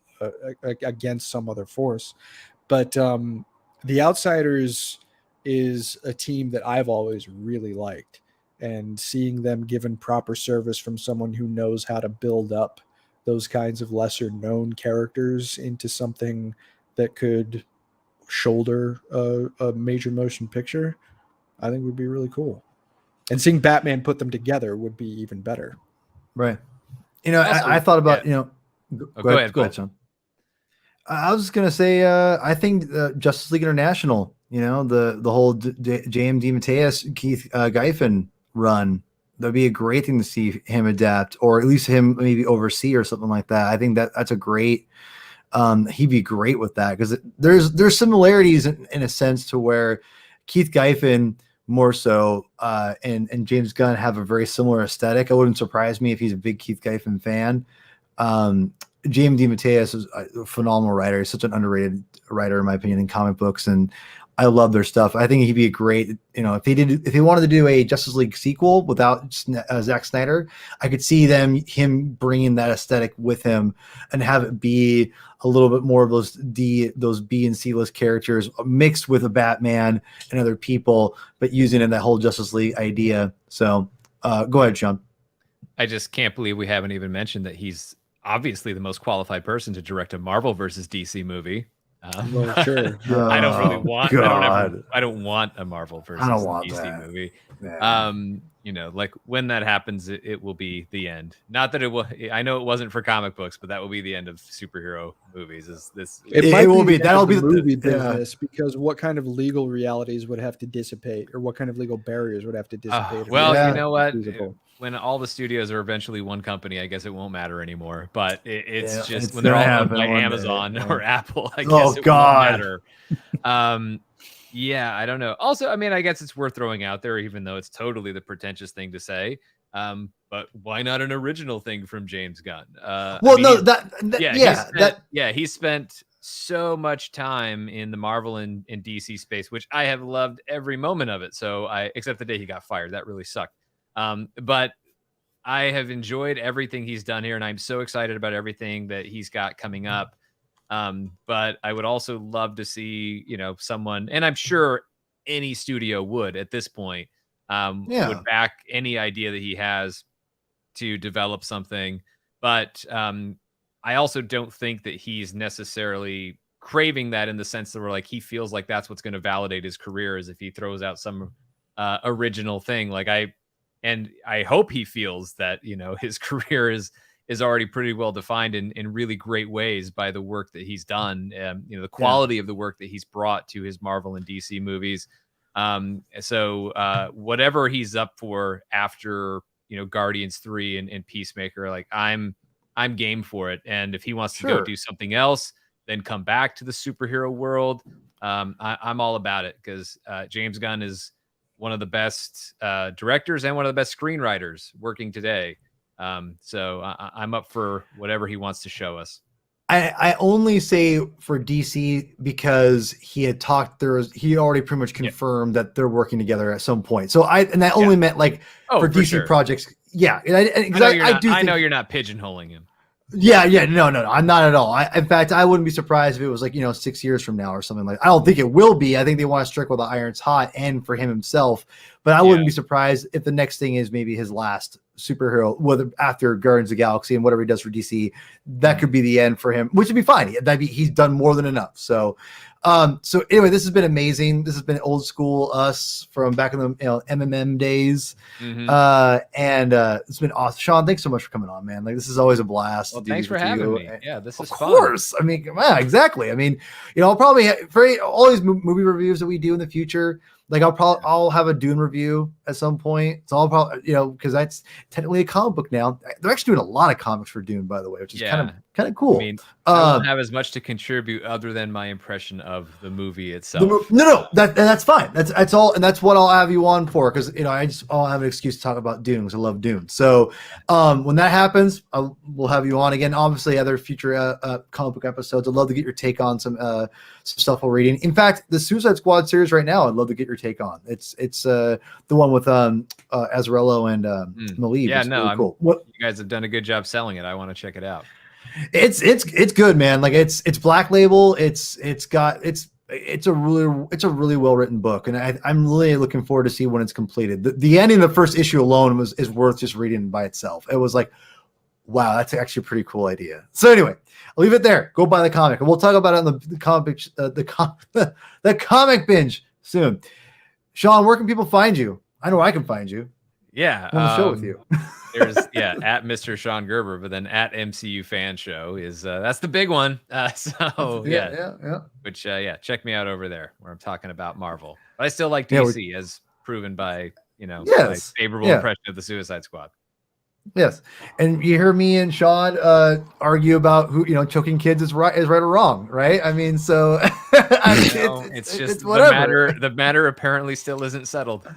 [SPEAKER 4] against some other force. But the Outsiders is a team that I've always really liked, and seeing them given proper service from someone who knows how to build up those kinds of lesser known characters into something that could shoulder a major motion picture, I think would be really cool. And seeing Batman put them together would be even better.
[SPEAKER 1] Right. You know, also, I thought about, go ahead, Sean. I was just going to say, I think Justice League International, the whole J.M. DeMatteis, Keith Giffen run, that'd be a great thing to see him adapt, or at least him maybe oversee or something like that. I think that's a great, he'd be great with that, because there's similarities in a sense to where Keith Giffen more so and James Gunn have a very similar aesthetic. It wouldn't surprise me if he's a big Keith Giffen fan. J.M. DeMatteis is a phenomenal writer. He's such an underrated writer, in my opinion, in comic books, and I love their stuff. I think he'd be a great, if he wanted to do a Justice League sequel without Zack Snyder, I could see him bringing that aesthetic with him and have it be a little bit more of those B and C list characters mixed with a Batman and other people, but using in that whole Justice League idea. So go ahead, Sean.
[SPEAKER 2] I just can't believe we haven't even mentioned that he's obviously the most qualified person to direct a Marvel versus DC movie.
[SPEAKER 4] Well, sure. Yeah.
[SPEAKER 2] I don't really
[SPEAKER 1] Oh,
[SPEAKER 2] want.
[SPEAKER 1] God.
[SPEAKER 2] I don't want a Marvel versus
[SPEAKER 1] I don't want
[SPEAKER 2] DC
[SPEAKER 1] that.
[SPEAKER 2] movie.
[SPEAKER 1] Yeah.
[SPEAKER 2] You know, like when that happens, it will be the end. Not that it will. I know it wasn't for comic books, but that will be the end of superhero movies. Is this?
[SPEAKER 4] It
[SPEAKER 1] It
[SPEAKER 4] might
[SPEAKER 1] will
[SPEAKER 4] be
[SPEAKER 1] be. That'll
[SPEAKER 4] the
[SPEAKER 1] be the
[SPEAKER 4] movie
[SPEAKER 1] yeah.
[SPEAKER 4] business because what kind of legal realities would have to dissipate, or what kind of legal barriers would have to dissipate?
[SPEAKER 2] Well,
[SPEAKER 1] Yeah.
[SPEAKER 2] you know what?
[SPEAKER 4] Feasible.
[SPEAKER 2] When all the studios are eventually one company, I guess it won't matter anymore. But it's
[SPEAKER 1] Yeah,
[SPEAKER 2] just
[SPEAKER 1] it's
[SPEAKER 2] when they're all
[SPEAKER 1] gonna
[SPEAKER 2] owned by
[SPEAKER 1] happen one day,
[SPEAKER 2] Amazon
[SPEAKER 1] yeah.
[SPEAKER 2] or Apple, I
[SPEAKER 1] Oh,
[SPEAKER 2] guess it
[SPEAKER 1] God.
[SPEAKER 2] won't matter. Yeah, I don't know. Also, I mean, I guess it's worth throwing out there, even though it's totally the pretentious thing to say. But why not an original thing from James Gunn?
[SPEAKER 1] Well,
[SPEAKER 2] I mean,
[SPEAKER 1] no,
[SPEAKER 2] he spent so much time in the Marvel and DC space, which I have loved every moment of it. So except the day he got fired, that really sucked. But I have enjoyed everything he's done here, and I'm so excited about everything that he's got coming up. But I would also love to see, you know, someone, and I'm sure any studio would at this point, would back any idea that he has to develop something. But I also don't think that he's necessarily craving that in the sense that we're like, he feels like that's what's going to validate his career, is if he throws out some original thing. Like I hope he feels that, you know, his career is already pretty well defined in really great ways by the work that he's done. You know, the quality of the work that he's brought to his Marvel and DC movies. So whatever he's up for after, you know, Guardians 3 and Peacemaker, like I'm game for it. And if he wants to go do something else, then come back to the superhero world, I'm all about it, because James Gunn is one of the best directors and one of the best screenwriters working today. So I'm up for whatever he wants to show us.
[SPEAKER 1] I only say for DC because he had talked. He already pretty much confirmed that they're working together at some point. So I only meant like for DC projects. Yeah, I know
[SPEAKER 2] you're not pigeonholing him.
[SPEAKER 1] No, I'm not at all. In fact, I wouldn't be surprised if it was like, you know, 6 years from now or something like. I don't think it will be. I think they want to strike while the iron's hot, and for him himself. But I wouldn't be surprised if the next thing is maybe his last superhero, whether after Guardians of the Galaxy and whatever he does for DC, that could be the end for him, which would be fine. He's done more than enough. So anyway, this has been amazing. This has been old school us from back in the MMM days. And it's been awesome. Sean, thanks so much for coming on, man. Like, this is always a blast.
[SPEAKER 2] Well, thanks for having me. Yeah, this is fun.
[SPEAKER 1] Of course. I mean, yeah, exactly. I mean, you know, I'll probably for all these movie reviews that we do in the future, like I'll have a Dune review at some point. So I'll probably, you know, because that's technically a comic book now. They're actually doing a lot of comics for Dune, by the way, which is kind of cool.
[SPEAKER 2] I mean, I don't have as much to contribute other than my impression of the movie itself.
[SPEAKER 1] That's fine. That's all, and that's what I'll have you on for, because, you know, I'll have an excuse to talk about Dune because I love Dune. So when that happens, we'll have you on again. Obviously, other future comic book episodes. I'd love to get your take on some stuff we're reading. In fact, the Suicide Squad series right now, I'd love to get your take on. It's the one with Azarello and Maleev.
[SPEAKER 2] Yeah,
[SPEAKER 1] really cool.
[SPEAKER 2] You guys have done a good job selling it. I want to check it out.
[SPEAKER 1] It's good, man. Like it's Black Label. It's a really well written book, and I'm really looking forward to see when it's completed. The ending of the first issue alone is worth just reading by itself. It was like, wow, that's actually a pretty cool idea. So anyway, I'll leave it there. Go buy the comic, and we'll talk about it on the comic binge soon. Sean, where can people find you? I know I can find you.
[SPEAKER 2] Yeah,
[SPEAKER 1] on the show with you.
[SPEAKER 2] There's at Mr. Sean Gerber, but then at MCU Fanshow is that's the big one. Which check me out over there where I'm talking about Marvel. But I still like DC, as proven by my favorable impression of the Suicide Squad.
[SPEAKER 1] Yes, and you hear me and Sean argue about who choking kids is right or wrong, right? I mean, so
[SPEAKER 2] it's just whatever. The matter apparently still isn't settled.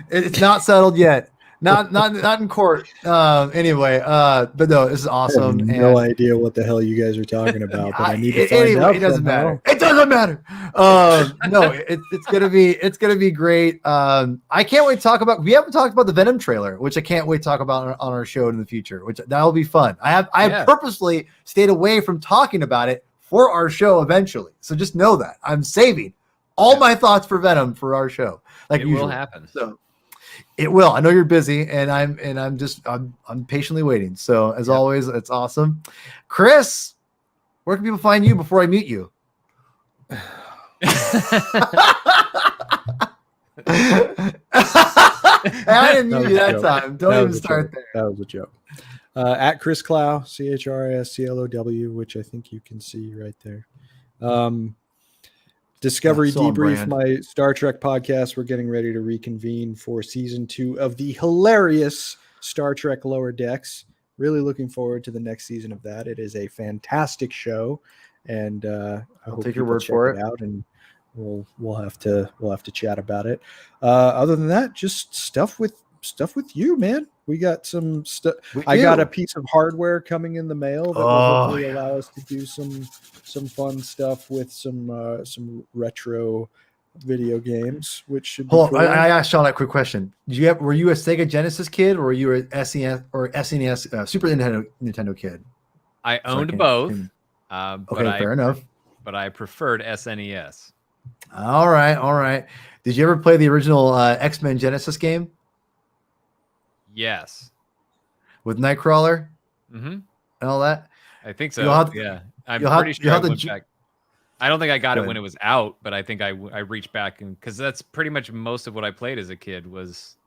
[SPEAKER 1] It's not settled yet. Not in court. Anyway, but no, this is awesome.
[SPEAKER 4] I have no idea what the hell you guys are talking about, but I need to find out.
[SPEAKER 1] It doesn't matter. It doesn't matter. No, it's gonna be great. I can't wait to talk about. We haven't talked about the Venom trailer, which I can't wait to talk about on our show in the future. Which that'll be fun. I have purposely stayed away from talking about it for our show eventually. So just know that I'm saving all my thoughts for Venom for our show. Like it
[SPEAKER 2] will happen.
[SPEAKER 1] So. It will. I know you're busy, and I'm patiently waiting. So as always, it's awesome. Chris, where can people find you before I mute you? I didn't mean you that time. Don't even start there.
[SPEAKER 4] That was a joke. At Chris Clow, CHRISCLOW, which I think you can see right there. Discovery
[SPEAKER 1] So on
[SPEAKER 4] Debrief,
[SPEAKER 1] brand.
[SPEAKER 4] my Star Trek podcast. We're getting ready to reconvene for season 2 of the hilarious Star Trek Lower Decks. Really looking forward to the next season of that. It is a fantastic show, and I hope
[SPEAKER 1] take your
[SPEAKER 4] people
[SPEAKER 1] word
[SPEAKER 4] check
[SPEAKER 1] for
[SPEAKER 4] it
[SPEAKER 1] it.
[SPEAKER 4] out. And we'll have to chat about it. Other than that, just stuff with you, man. We got some stuff. I got a piece of hardware coming in the mail that will hopefully allow us to do some fun stuff with some retro video games, which should be cool.
[SPEAKER 1] I asked Sean a quick question. Were you a Sega Genesis kid, or were you a SNES or SNES Super Nintendo kid?
[SPEAKER 2] I owned both.
[SPEAKER 1] Okay, fair enough.
[SPEAKER 2] But I preferred SNES.
[SPEAKER 1] All right. Did you ever play the original X-Men Genesis game
[SPEAKER 2] Yes.
[SPEAKER 1] with Nightcrawler and all that?
[SPEAKER 2] I think so. Yeah. I'm pretty sure I went back. I don't think I got it when it was out, but I think I reached back, and because that's pretty much most of what I played as a kid was,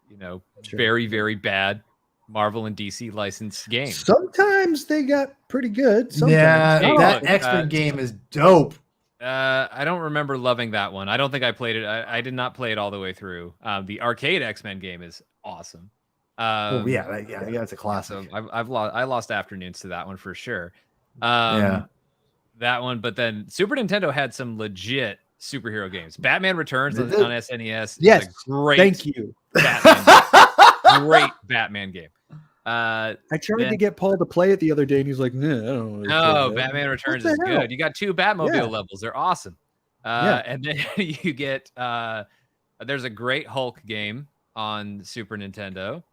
[SPEAKER 2] very, very bad Marvel and DC licensed games.
[SPEAKER 4] Sometimes they got pretty good. Sometimes.
[SPEAKER 1] Yeah, that X-Men game is dope.
[SPEAKER 2] I don't remember loving that one. I don't think I played it. I did not play it all the way through. The arcade X-Men game is awesome.
[SPEAKER 1] It's a classic.
[SPEAKER 2] So I lost afternoons to that one for sure. That one, but then Super Nintendo had some legit superhero games. Batman Returns on SNES.
[SPEAKER 4] Yes,
[SPEAKER 2] is a great.
[SPEAKER 4] Thank you.
[SPEAKER 2] Great Batman game.
[SPEAKER 4] I tried to get Paul to play it the other day, and he's like, "No, I don't know."
[SPEAKER 2] No, Batman Returns is good. You got 2 Batmobile levels; they're awesome. And then you get there's a great Hulk game on Super Nintendo.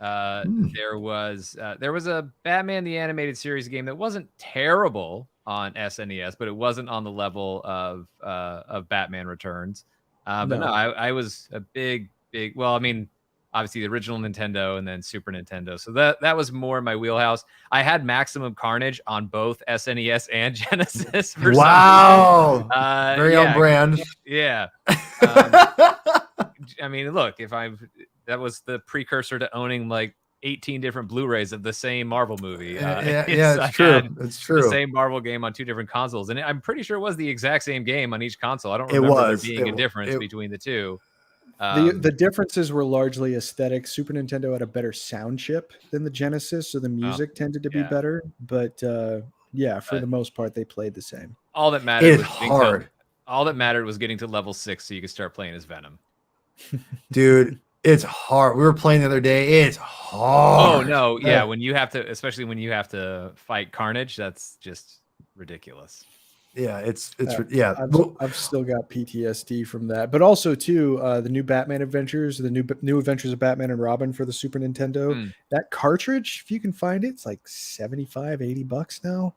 [SPEAKER 2] There was a Batman the Animated Series game that wasn't terrible on SNES, but it wasn't on the level of Batman Returns. But no, I was a big. Well, I mean, obviously the original Nintendo and then Super Nintendo. So that was more my wheelhouse. I had Maximum Carnage on both SNES and Genesis.
[SPEAKER 1] Wow. Very on brand.
[SPEAKER 2] Yeah. I mean, look, that was the precursor to owning like 18 different Blu-rays of the same Marvel movie.
[SPEAKER 1] It's true. It's true.
[SPEAKER 2] The same Marvel game on 2 different consoles. And I'm pretty sure it was the exact same game on each console. I don't remember there being a difference between the two.
[SPEAKER 4] The differences were largely aesthetic. Super Nintendo had a better sound chip than the Genesis, so the music tended to be better. But for the most part, they played the same.
[SPEAKER 2] All that mattered was
[SPEAKER 1] hard.
[SPEAKER 2] All that mattered was getting to level 6 so you could start playing as Venom.
[SPEAKER 1] Dude, it's hard. We were playing the other day. It's hard.
[SPEAKER 2] Oh no, yeah. Especially when you have to fight Carnage, that's just ridiculous.
[SPEAKER 1] Yeah, I've
[SPEAKER 4] still got PTSD from that, but also too the new Batman Adventures, the new Adventures of Batman and Robin for the Super Nintendo. That cartridge, if you can find it, it's like $75-$80 now.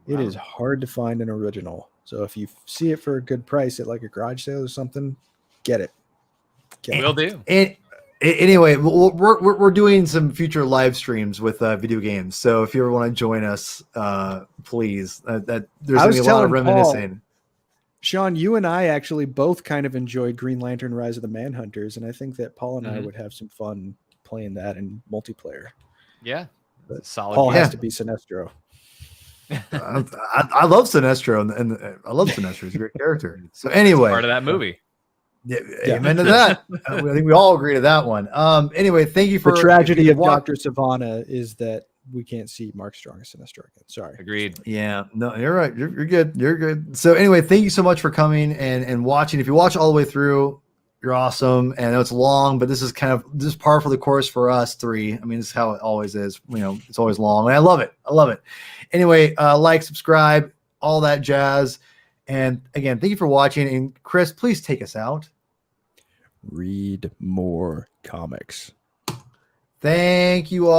[SPEAKER 4] Wow. It is hard to find an original, so if you see it for a good price at like a garage sale or something, get it.
[SPEAKER 2] Will do.
[SPEAKER 1] Anyway, we're doing some future live streams with video games. So if you ever want to join us, please. There's going to be a lot of reminiscing.
[SPEAKER 4] Paul, Sean, you and I actually both kind of enjoyed Green Lantern: Rise of the Manhunters, and I think that Paul and I would have some fun playing that in multiplayer.
[SPEAKER 2] Yeah,
[SPEAKER 4] but
[SPEAKER 2] solid.
[SPEAKER 4] Paul has to be Sinestro.
[SPEAKER 1] I love Sinestro, and I love Sinestro. He's a great character. So anyway,
[SPEAKER 2] part of that movie.
[SPEAKER 1] Yeah, amen to that. I think we all agree to that one. Anyway, thank you for
[SPEAKER 4] the tragedy of Dr. Savannah is that we can't see Mark Strong as Sinestro again. Sorry.
[SPEAKER 2] Agreed.
[SPEAKER 1] Yeah, no, you're right. You're good. You're good. So anyway, thank you so much for coming and watching. If you watch all the way through, you're awesome. And I know it's long, but this is par for the course for us 3. I mean, this is how it always is. It's always long, and I love it. Anyway, like, subscribe, all that jazz. And again, thank you for watching. And Chris, please take us out.
[SPEAKER 4] Read more comics.
[SPEAKER 1] Thank you all.